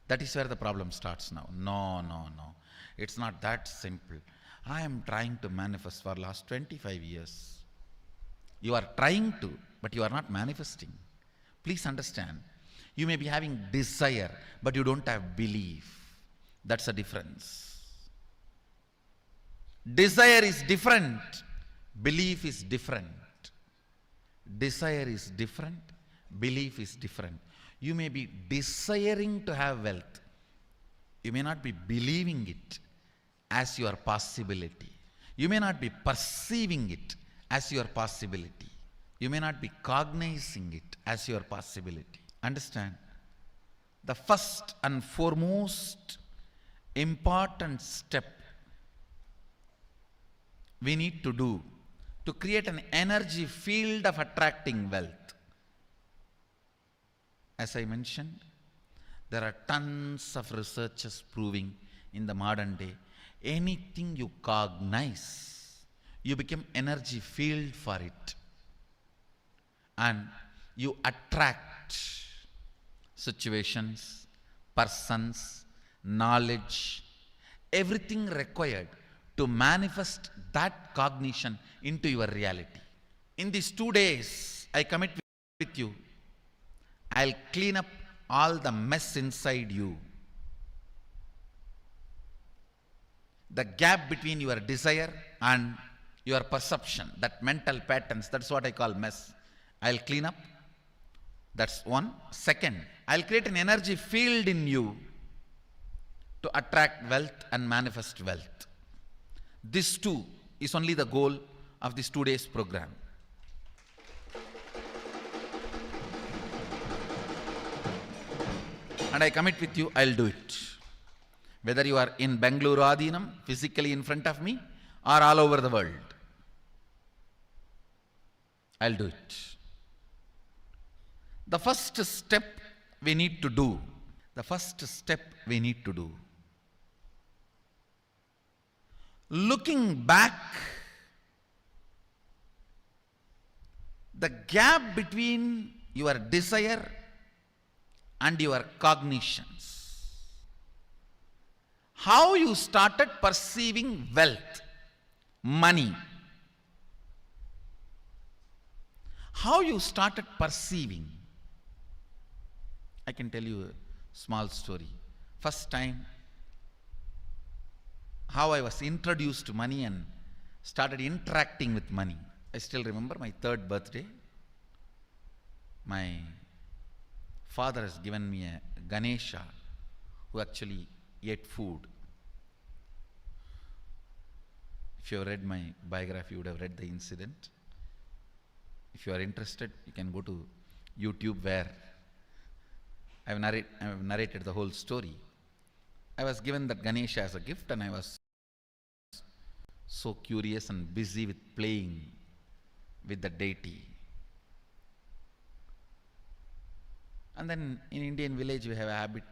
That is where the problem starts now. No. It's not that simple. I am trying to manifest for last 25 years. You are trying to, but you are not manifesting. Please understand. You may be having desire, but you don't have belief. That's a difference. Desire is different. Belief is different. Desire is different. Belief is different. You may be desiring to have wealth. You may not be believing it as your possibility. You may not be perceiving it as your possibility. You may not be cognizing it as your possibility. Understand? The first and foremost important step we need to do to create an energy field of attracting wealth. As I mentioned, there are tons of researches proving in the modern day, anything you cognize, you become energy field for it. And you attract situations, persons, knowledge, everything required to manifest that cognition into your reality. In these 2 days, I commit with you, I'll clean up all the mess inside you. The gap between your desire and your perception, that mental patterns, that's what I call mess. I'll clean up. That's one. Second, I'll create an energy field in you to attract wealth and manifest wealth. This too is only the goal of this 2 days program. And I commit with you, I'll do it. Whether you are in Bengaluru Adinam, physically in front of me, or all over the world, I'll do it. The first step we need to do, looking back, the gap between your desire and your cognitions, how you started perceiving wealth, money, how you started perceiving. I can tell you a small story. First time, how I was introduced to money and started interacting with money. I still remember my 3rd birthday. My father has given me a Ganesha who actually ate food. If you have read my biography, you would have read the incident. If you are interested, you can go to YouTube where I have narrated the whole story. I was given that Ganesha as a gift, and I was so curious and busy with playing with the deity. And then in Indian village we have a habit,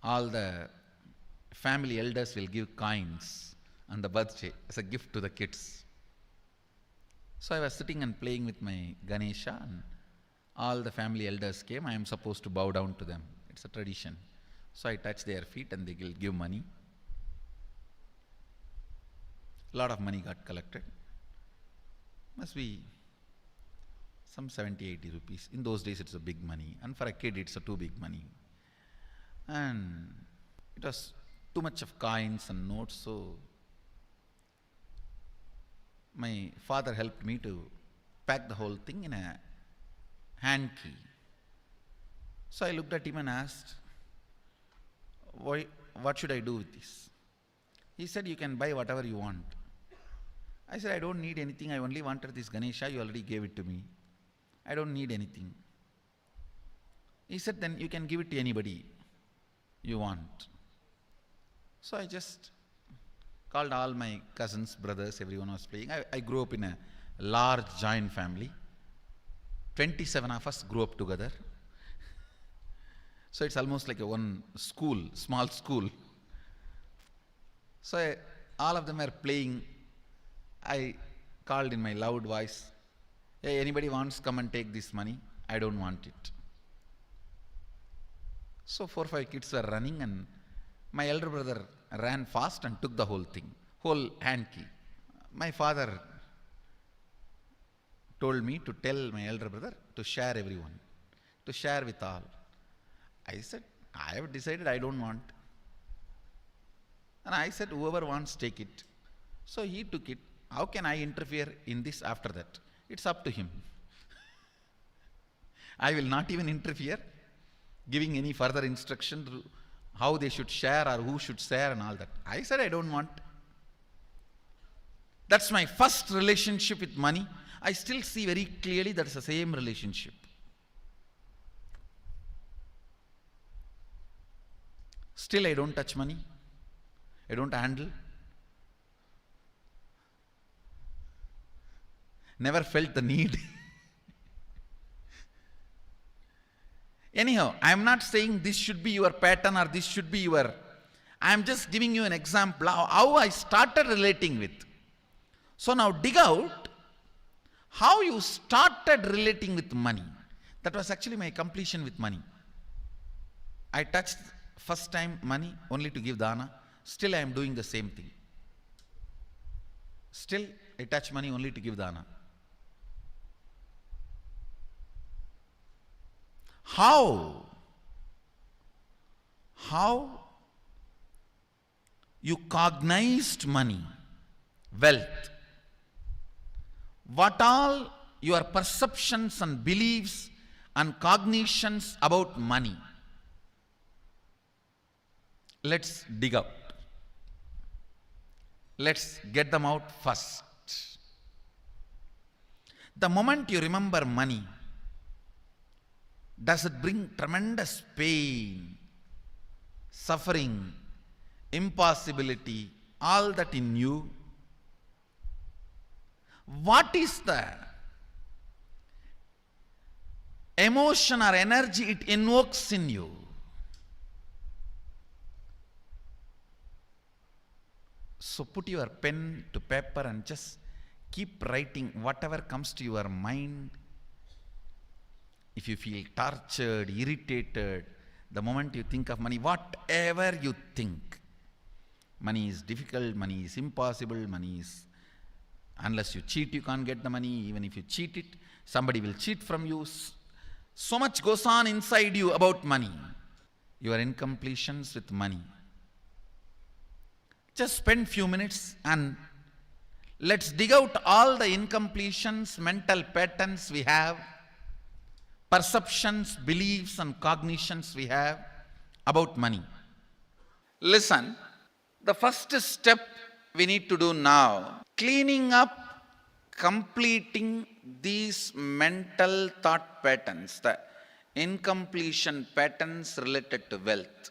all the family elders will give coins on the birthday as a gift to the kids. So I was sitting and playing with my Ganesha, and all the family elders came. I am supposed to bow down to them. It's a tradition. So I touch their feet and they will give money. A lot of money got collected. Must be some 70, 80 rupees. In those days it's a big money, and for a kid it's a too big money. And it was too much of coins and notes, so my father helped me to pack the whole thing in a hand key. So I looked at him and asked, what should I do with this? He said, you can buy whatever you want. I said, I don't need anything. I only wanted this Ganesha. You already gave it to me. I don't need anything. He said, then you can give it to anybody you want. So I just called all my cousins, brothers, everyone was playing. I grew up in a large joint family. 27 of us grew up together. So it's almost like a one school, small school. So all of them are playing. I called in my loud voice, hey, anybody wants, come and take this money? I don't want it. So 4 or 5 kids were running, and my elder brother ran fast and took the whole thing, whole hand key. My father told me to tell my elder brother to share everyone, to share with all. I said, I have decided I don't want. And I said, whoever wants, take it. So he took it. How can I interfere in this after that? It's up to him. I will not even interfere, giving any further instruction to how they should share or who should share and all that. I said, I don't want. That's my first relationship with money. I still see very clearly that's the same relationship. Still, I don't touch money. I don't handle. Never felt the need. Anyhow, I am not saying this should be your pattern or this should be your... I am just giving you an example of how I started relating with. So now dig out how you started relating with money. That was actually my completion with money. I touched first time money only to give dana. Still I am doing the same thing. Still I touch money only to give dana. How you cognized money, wealth, what all your perceptions and beliefs and cognitions about money. Let's dig out. Let's get them out first. The moment you remember money, does it bring tremendous pain, suffering, impossibility, all that in you? What is the emotion or energy it invokes in you? So put your pen to paper and just keep writing whatever comes to your mind. If you feel tortured, irritated, the moment you think of money, whatever you think, money is difficult, money is impossible, money is, unless you cheat, you can't get the money. Even if you cheat it, somebody will cheat from you. So much goes on inside you about money. Your incompletions with money. Just spend few minutes and let's dig out all the incompletions, mental patterns we have, perceptions, beliefs and cognitions we have about money. Listen, the first step we need to do now, cleaning up, completing these mental thought patterns, the incompletion patterns related to wealth.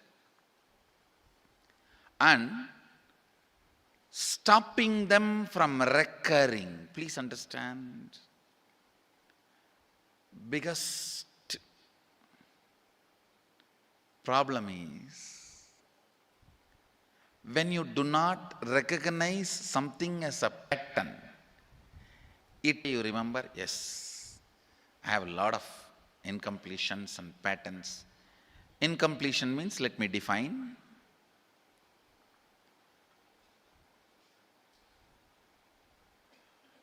and stopping them from recurring. Please understand. Biggest problem is when you do not recognize something as a pattern. You remember, yes, I have a lot of incompletions and patterns. Incompletion means, let me define.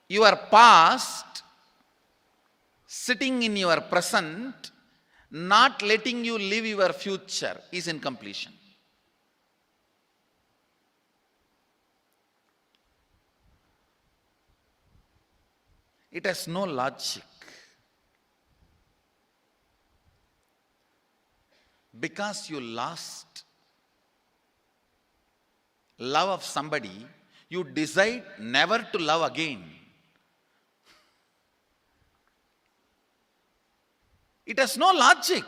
Your past sitting in your present, not letting you live your future, is incompletion. It has no logic. Because you lost love of somebody, you decide never to love again. It has no logic.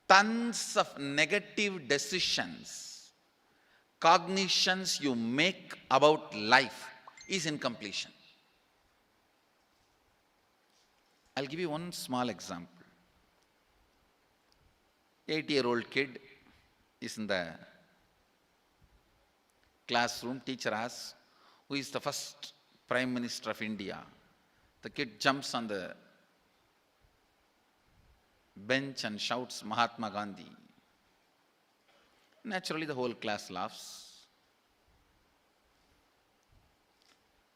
Tons of negative decisions, cognitions you make about life is incompletion. I'll give you one small example. 8-year-old kid is in the classroom. Teacher asks, who is the first Prime Minister of India? The kid jumps on the bench and shouts, Mahatma Gandhi. Naturally, the whole class laughs,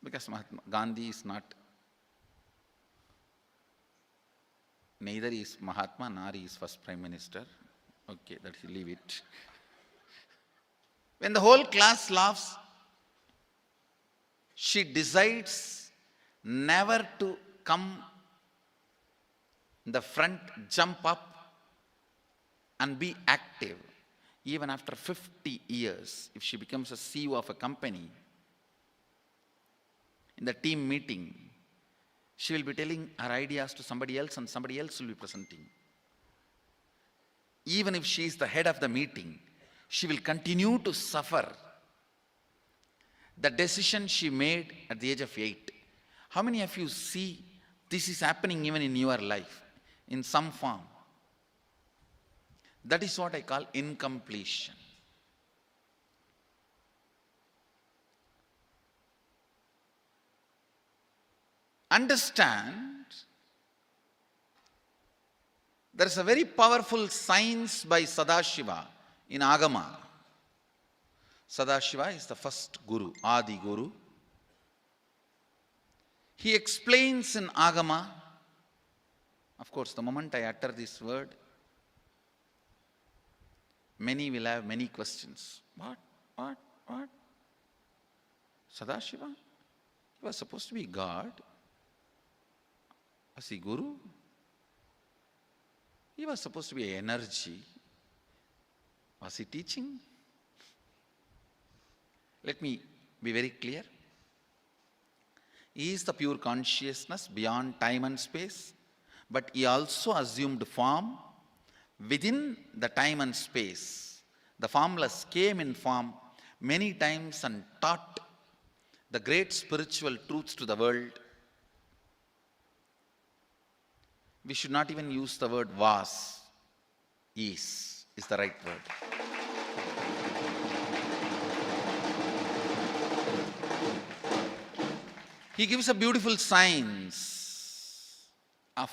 because Mahatma Gandhi is not, neither is Mahatma nor he is first Prime Minister. Okay, that you leave it. When the whole class laughs, she decides never to come in the front, jump up and be active. Even after 50 years, if she becomes a CEO of a company, in the team meeting, she will be telling her ideas to somebody else and somebody else will be presenting. Even if she is the head of the meeting, she will continue to suffer the decision she made at the age of 8. How many of you see this is happening even in your life in some form? That is what I call incompletion. Understand, there is a very powerful science by Sadashiva in Agama. Sadashiva is the first Guru, Adi Guru. He explains in Agama, of course, the moment I utter this word, many will have many questions. What? Sadashiva? He was supposed to be God. Was he Guru? He was supposed to be energy. Was he teaching? Let me be very clear. He is the pure consciousness beyond time and space, but he also assumed form within the time and space. The formless came in form many times and taught the great spiritual truths to the world. We should not even use the word was. Is the right word. He gives a beautiful science of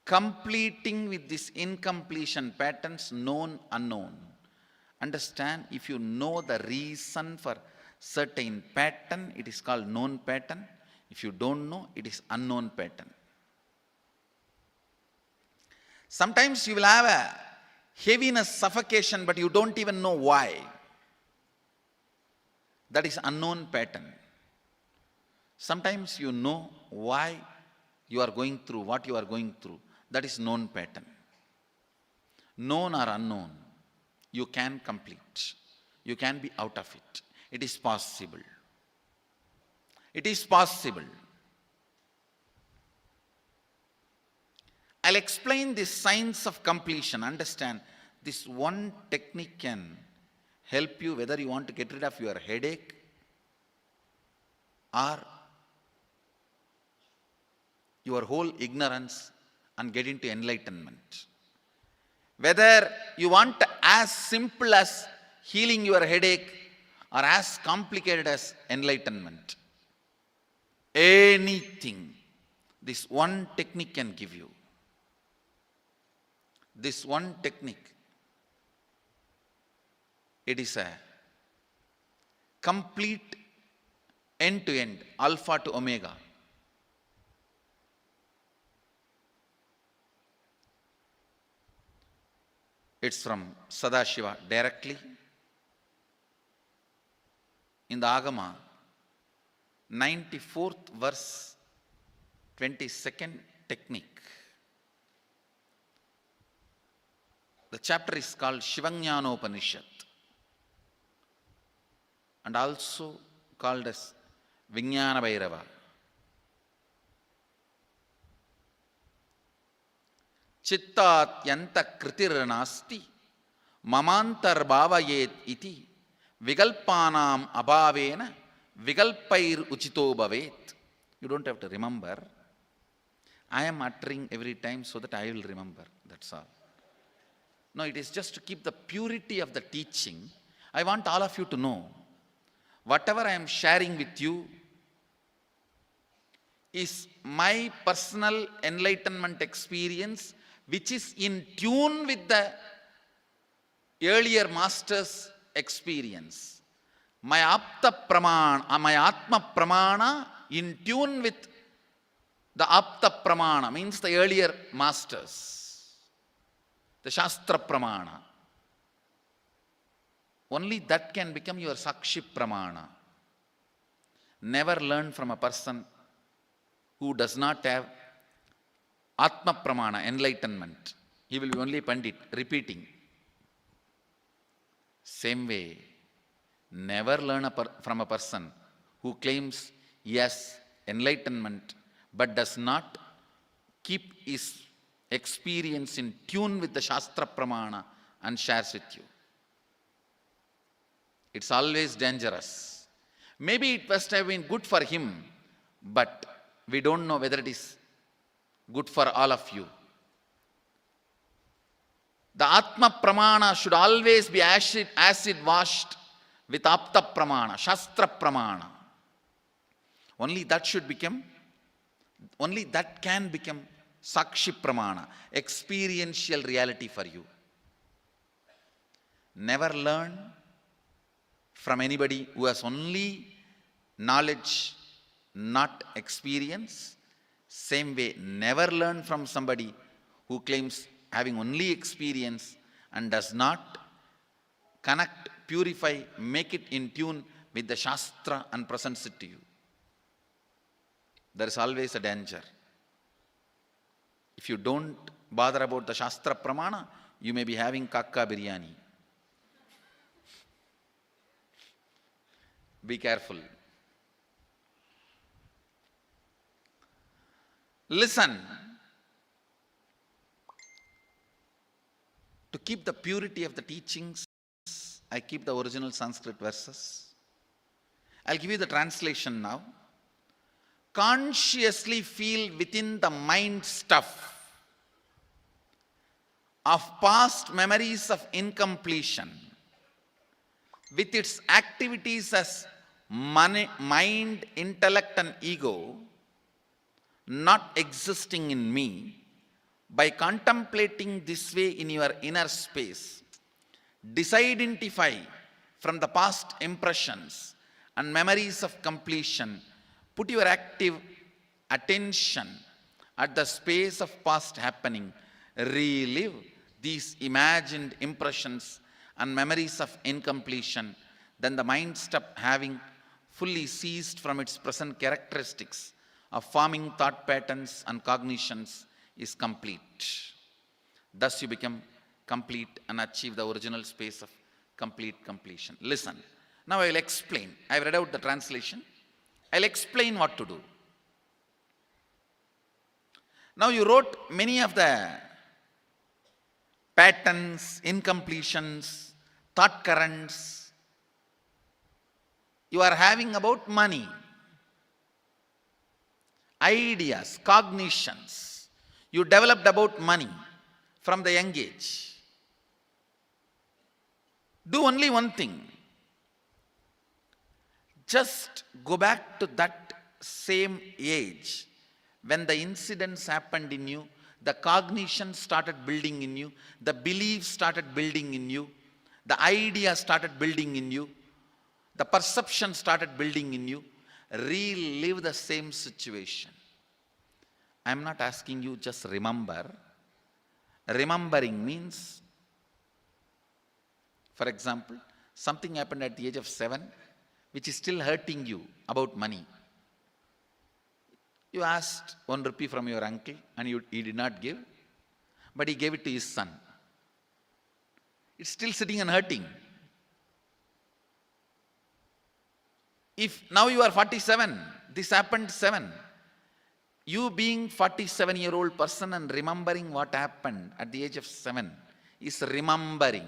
completing with this incompletion patterns, known, unknown. Understand, if you know the reason for certain pattern, it is called known pattern. If you don't know, it is unknown pattern. Sometimes you will have a heaviness, suffocation, but you don't even know why. That is unknown pattern. Sometimes you know why you are going through what you are going through. That is known pattern. Known or unknown, you can complete. You can be out of it. It is possible. It is possible. I'll explain the science of completion. Understand, this one technique can help you whether you want to get rid of your headache or your whole ignorance and get into enlightenment. Whether you want as simple as healing your headache or as complicated as enlightenment. Anything, this one technique can give you. This one technique, it is a complete end-to-end, alpha to omega. It's from Sadashiva directly. In the Agama, 94th verse, 22nd technique. The chapter is called Shivajnanopanishad and also called as Vijnana Bhairava. Chittatyanta kritirnasti mamantar bhavayet iti vigalpanam abhavena vigalpair uchito bhavet. You don't have to remember. I am uttering every time so that I will remember. That's all. No, it is just to keep the purity of the teaching. I want all of you to know, whatever I am sharing with you is my personal enlightenment experience, which is in tune with the earlier master's experience. My Apta Pramana, my Atma Pramana in tune with the Apta Pramana, means the earlier masters. The Shastra Pramana. Only that can become your Sakshi Pramana. Never learn from a person who does not have Atma Pramana, enlightenment. He will be only Pandit, repeating. Same way, never learn from a person who claims yes, enlightenment, but does not keep his experience in tune with the Shastra Pramana and shares with you. It's always dangerous. Maybe it must have been good for him, but we don't know whether it is good for all of you. The Atma Pramana should always be acid washed with Apta Pramana, Shastra Pramana. Only that can become Sakshi Pramana, experiential reality for you. Never learn from anybody who has only knowledge, not experience. Same way, never learn from somebody who claims having only experience and does not connect, purify, make it in tune with the Shastra and presents it to you. There is always a danger. If you don't bother about the Shastra Pramana, you may be having kakka biryani. Be careful. Listen. To keep the purity of the teachings, I keep the original Sanskrit verses. I'll give you the translation now. Consciously feel within the mind stuff of past memories of incompletion with its activities as mind, intellect and ego not existing in me. By contemplating this way in your inner space, disidentify from the past impressions and memories of completion. Put your active attention at the space of past happening. Relive these imagined impressions and memories of incompletion. Then the mind stop having fully ceased from its present characteristics of forming thought patterns and cognitions is complete. Thus you become complete and achieve the original space of complete completion. Listen. Now I will explain. I have read out the translation. I will explain what to do. Now you wrote many of the patterns, incompletions, thought currents you are having about money, ideas, cognitions you developed about money from the young age. Do only one thing. Just go back to that same age when the incidents happened in you, the cognition started building in you, the beliefs started building in you, the ideas started building in you, the perception started building in you. Relive the same situation. I am not asking you just remember. Remembering means, for example, something happened at the age of 7 which is still hurting you about money. You asked 1 rupee from your uncle and he did not give, but he gave it to his son. It's still sitting and hurting. If now you are 47, this happened 7. You being 47-year-old person and remembering what happened at the age of 7 is remembering.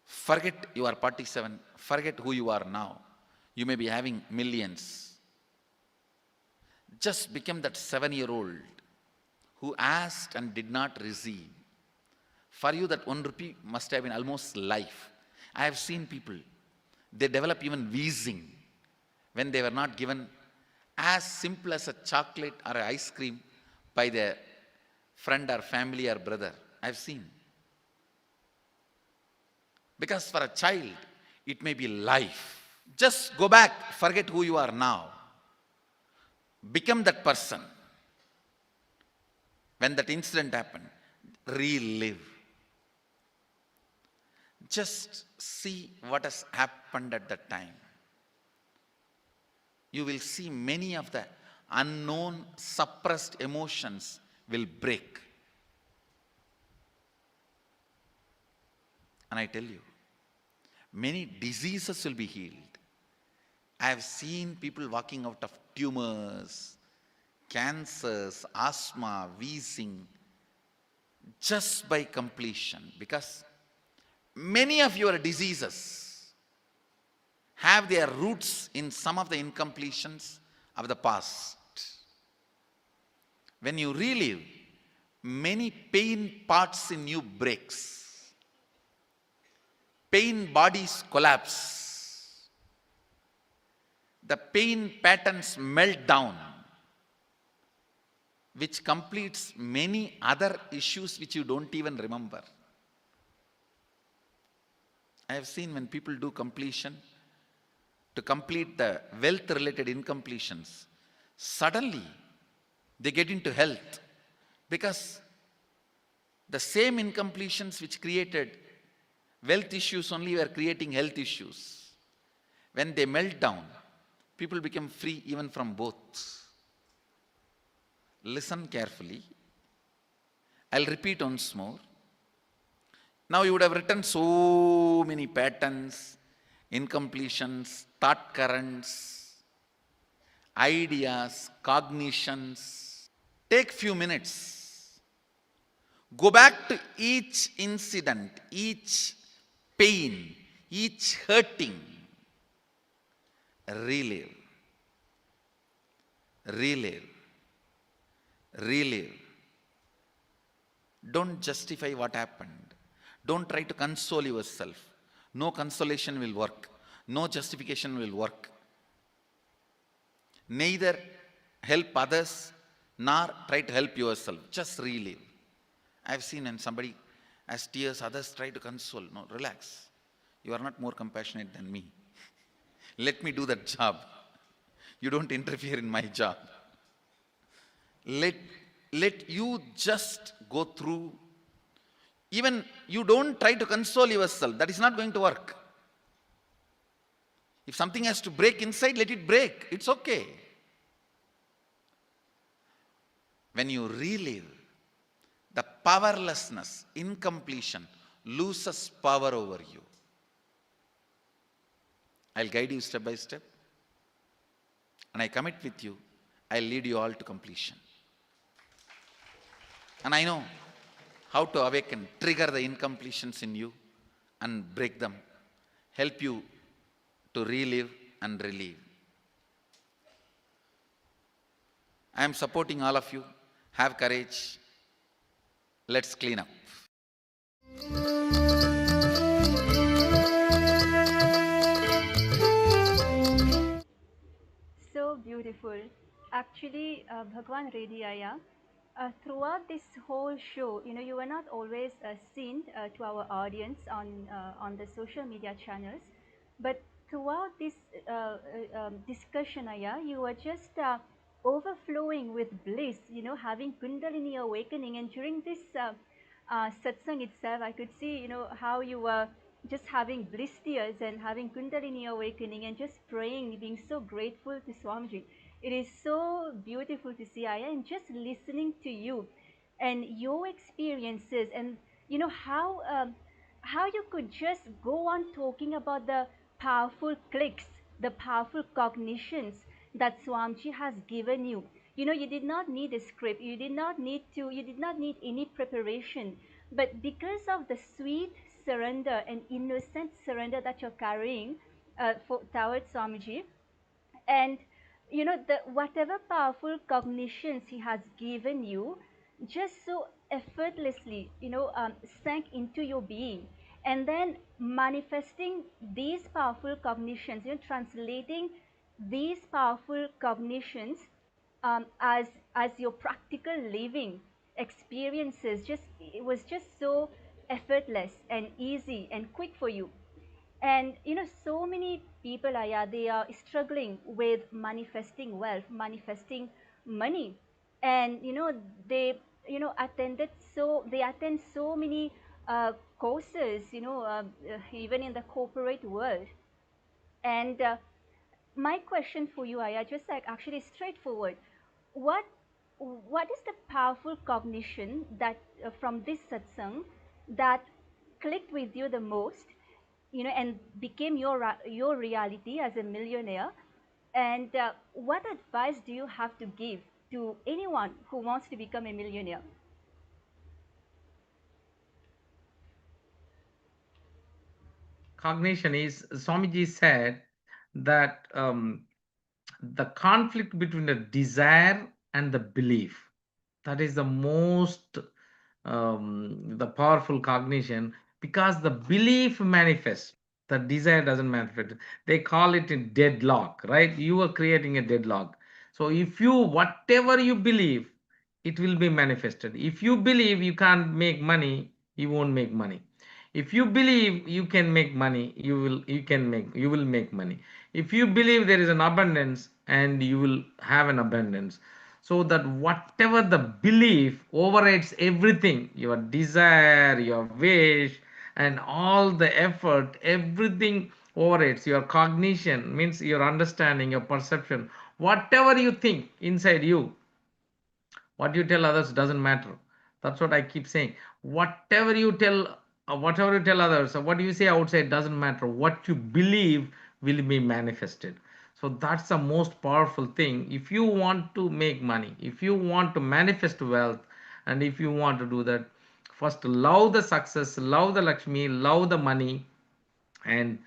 Forget you are 47. Forget who you are now. You may be having millions. Just become that 7-year-old who asked and did not receive. For you that 1 rupee must have been almost life. I have seen people, they develop even wheezing when they were not given as simple as a chocolate or an ice cream by their friend or family or brother. I have seen. Because for a child, it may be life. Just go back, forget who you are now. Become that person. When that incident happened, relive. Just see what has happened at that time. You will see many of the unknown, suppressed emotions will break. And I tell you, many diseases will be healed. I have seen people walking out of tumors, cancers, asthma, wheezing, just by completion. Because many of your diseases have their roots in some of the incompletions of the past. When you relive, many pain parts in you breaks. Pain bodies collapse. The pain patterns melt down, which completes many other issues which you don't even remember. I have seen when people do completion, to complete the wealth-related incompletions, suddenly they get into health, because the same incompletions which created wealth issues only were creating health issues. When they melt down, people become free even from both. Listen carefully. I'll repeat once more. Now you would have written so many patterns, incompletions, thought currents, ideas, cognitions. Take few minutes. Go back to each incident, each pain, each hurting. Relive. Relive. Relive. Don't justify what happened. Don't try to console yourself. No consolation will work. No justification will work. Neither help others nor try to help yourself. Just relive. I've seen when somebody has tears, others try to console. No, relax. You are not more compassionate than me. Let me do that job. You don't interfere in my job. Let you just go through. Even you don't try to console yourself. That is not going to work. If something has to break inside, let it break. It's okay. When you relive, the powerlessness, incompletion, loses power over you. I'll guide you step by step. And I commit with you, I'll lead you all to completion. And I know how to awaken, trigger the incompletions in you and break them, help you to relive and relieve. I am supporting all of you. Have courage. Let's clean up. So beautiful. Actually, Bhagwan Reddy Aya, throughout this whole show, you were not always seen to our audience on the social media channels, but throughout this discussion, Aya, you were just overflowing with bliss, having Kundalini awakening. And during this satsang itself, I could see, how you were just having bliss tears and having Kundalini awakening and just praying, being so grateful to Swamiji. It is so beautiful to see, Aya, and just listening to you and your experiences, and how you could just go on talking about the powerful clicks, the powerful cognitions that Swamiji has given you. You did not need a script, you did not need any preparation, but because of the sweet surrender and innocent surrender that you're carrying towards Swamiji, and the whatever powerful cognitions he has given you just so effortlessly sank into your being, and then manifesting these powerful cognitions, translating these powerful cognitions as your practical living experiences. Just it was just so effortless and easy and quick for you. And so many people are, yeah, they are struggling with manifesting wealth, manifesting money. And they they attend so many courses, even in the corporate world. And my question for you, Aya, just like actually straightforward. What what is the powerful cognition that from this satsang that clicked with you the most, and became your reality as a millionaire? And what advice do you have to give to anyone who wants to become a millionaire? Cognition is, Swamiji said that the conflict between the desire and the belief, that is the most the powerful cognition, because the belief manifests, the desire doesn't manifest. They call it a deadlock, right? You are creating a deadlock. So if you, whatever you believe, it will be manifested. If you believe you can't make money, you won't make money. If you believe you can make money, you will make money. If you believe there is an abundance, and you will have an abundance. So that whatever the belief overrides everything, your desire, your wish, and all the effort, everything overrides. Your cognition means your understanding, your perception, whatever you think inside you, what you tell others doesn't matter. That's what I keep saying. Whatever you tell, whatever you tell others, or what you say outside doesn't matter. What you believe will be manifested. So that's the most powerful thing. If you want to make money, if you want to manifest wealth, and if you want to do that, first love the success, love the Lakshmi, love the money, and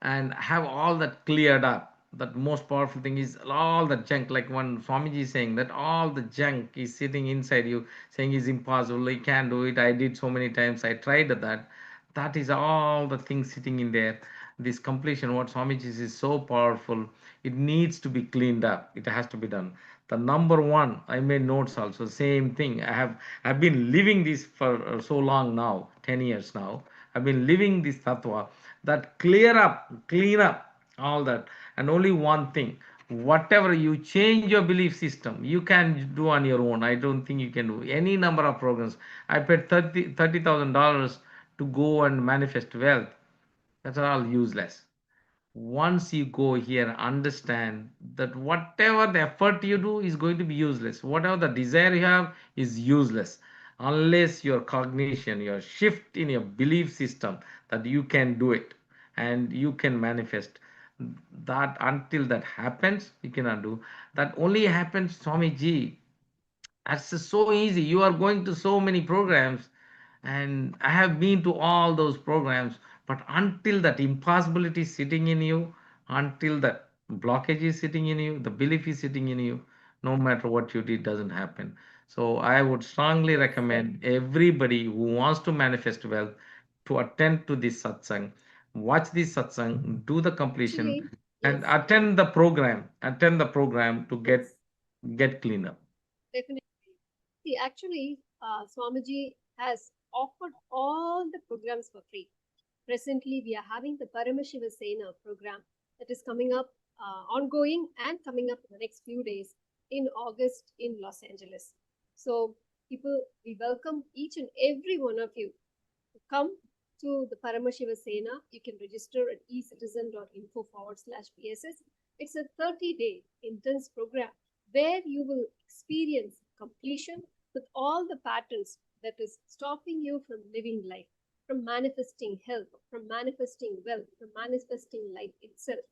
have all that cleared up. That most powerful thing is all the junk, like one Swamiji is saying that all the junk is sitting inside you, saying is impossible, I can't do it, I did so many times, I tried that. That is all the things sitting in there. This completion, what Swamiji is so powerful. It needs to be cleaned up, it has to be done. The number one, I made notes also, same thing. I've been living this for so long now, 10 years now. I've been living this tattva, that clean up all that. And only one thing, whatever you change your belief system, you can do on your own. I don't think you can do any number of programs. I paid $30,000 to go and manifest wealth. That's all useless. Once you go here, understand that whatever the effort you do is going to be useless. Whatever the desire you have is useless, unless your cognition, your shift in your belief system that you can do it and you can manifest that. Until that happens, you cannot do that. Only happens, Swamiji, That's so easy. You are going to so many programs, and I have been to all those programs, but until that impossibility is sitting in you, until that blockage is sitting in you, the belief is sitting in you, no matter what you did, doesn't happen. So I would strongly recommend everybody who wants to manifest wealth to attend to this satsang, watch this satsang, do the completion, Actually, and yes, attend the program. Attend the program to yes, get clean up. definitely. See, actually, Swamiji has offered all the programs for free. Presently, we are having the Paramashiva Sena program that is coming up, ongoing and coming up in the next few days in August in Los Angeles. So, people, we welcome each and every one of you to come to the Paramashiva Sena. You can register at ecitizen.info/PSS. It's a 30-day intense program where you will experience completion with all the patterns that is stopping you from living life, from manifesting health, from manifesting wealth, from manifesting life itself.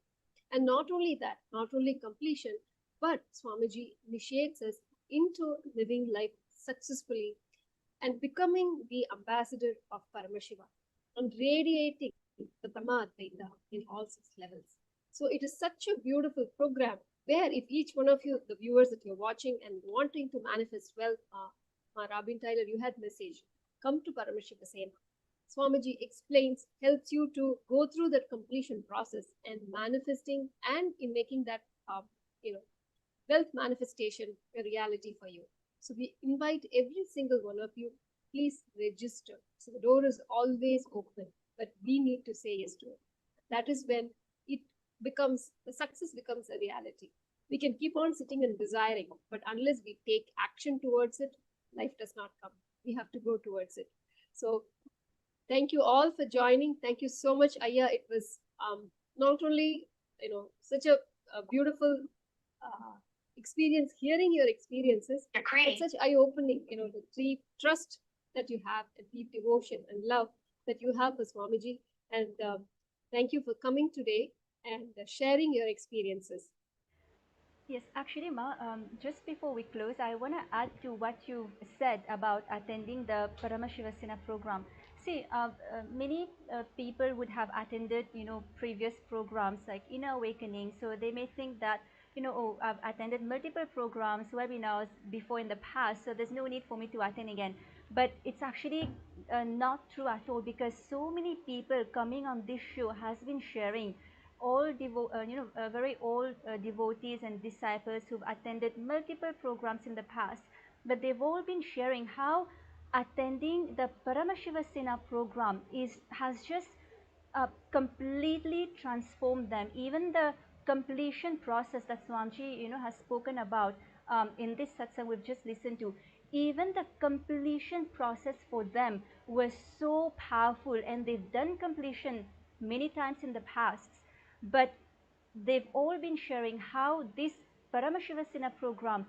And not only that, not only completion, but Swamiji initiates us into living life successfully and becoming the ambassador of Paramashiva and radiating the Dhamma Advaita in all six levels. So it is such a beautiful program where if each one of you, the viewers that you're watching and wanting to manifest wealth, Robin Tyler, you had message, come to Paramashiva Sena. Swamiji explains, helps you to go through that completion process and manifesting and in making that, wealth manifestation a reality for you. So we invite every single one of you, please register. So the door is always open, but we need to say yes to it. That is when the success becomes a reality. We can keep on sitting and desiring, but unless we take action towards it, life does not come. We have to go towards it. So thank you all for joining. Thank you so much, Aya. It was not only such a beautiful experience, hearing your experiences. It's such eye-opening. The deep trust that you have, and deep devotion and love that you have for Swamiji. And thank you for coming today and sharing your experiences. Yes, actually, Ma, just before we close, I want to add to what you said about attending the Paramashivasena program. See, many people would have attended, previous programs like Inner Awakening, so they may think that, oh, I've attended multiple programs, webinars before in the past, so there's no need for me to attend again. But it's actually not true at all, because so many people coming on this show has been sharing all very old devotees and disciples who've attended multiple programs in the past, but they've all been sharing how attending the Paramashivasena program has just completely transformed them. Even the completion process that Swamiji has spoken about in this satsang we've just listened to, even the completion process for them was so powerful, and they've done completion many times in the past, but they've all been sharing how this Paramashivasena program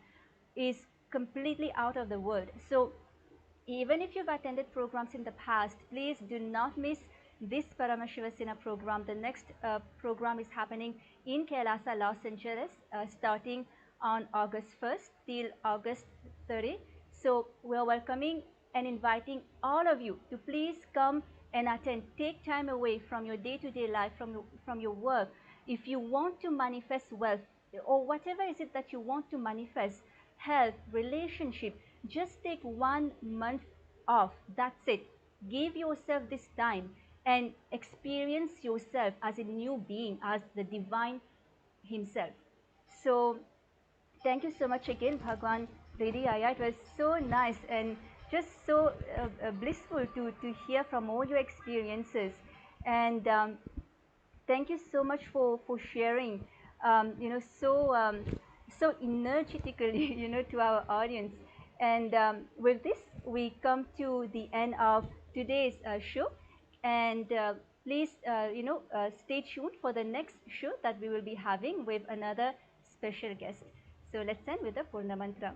is completely out of the world. So even if you've attended programs in the past, please do not miss this Paramashivasena program. The next program is happening in KAILASA, Los Angeles, starting on August 1st till August 30. So we're welcoming and inviting all of you to please come and attend. Take time away from your day-to-day life, from your work. If you want to manifest wealth, or whatever is it that you want to manifest, health, relationship, just take 1 month off. That's it. Give yourself this time and experience yourself as a new being, as the divine himself. So thank you so much again, Bhagwan Reddy Aya. It was so nice and just so blissful to hear from all your experiences. And thank you so much for sharing, so energetically, to our audience. And with this, we come to the end of today's show. And please, stay tuned for the next show that we will be having with another special guest. So let's end with the Purna Mantra.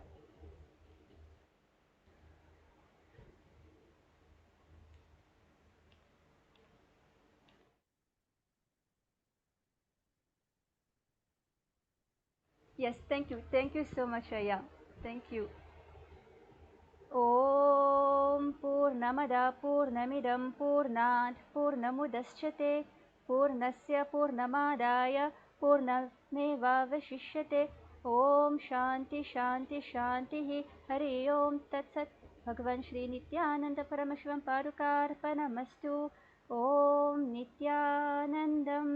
Yes, thank you. Thank you so much, Aya. Thank you. ॐ पूर्णमदा पूर्णमिदं पूर्णात् पूर्णमुदच्यते पूर्णस्य पूर्णमादाय पूर्णमेवावशिष्यते ॐ शान्ति शान्ति शान्तिः हरि ओं तत्सत् भगवान् श्री नित्यानंद परमशिवं पादुकार्पणमस्तु ॐ नित्यानन्दम्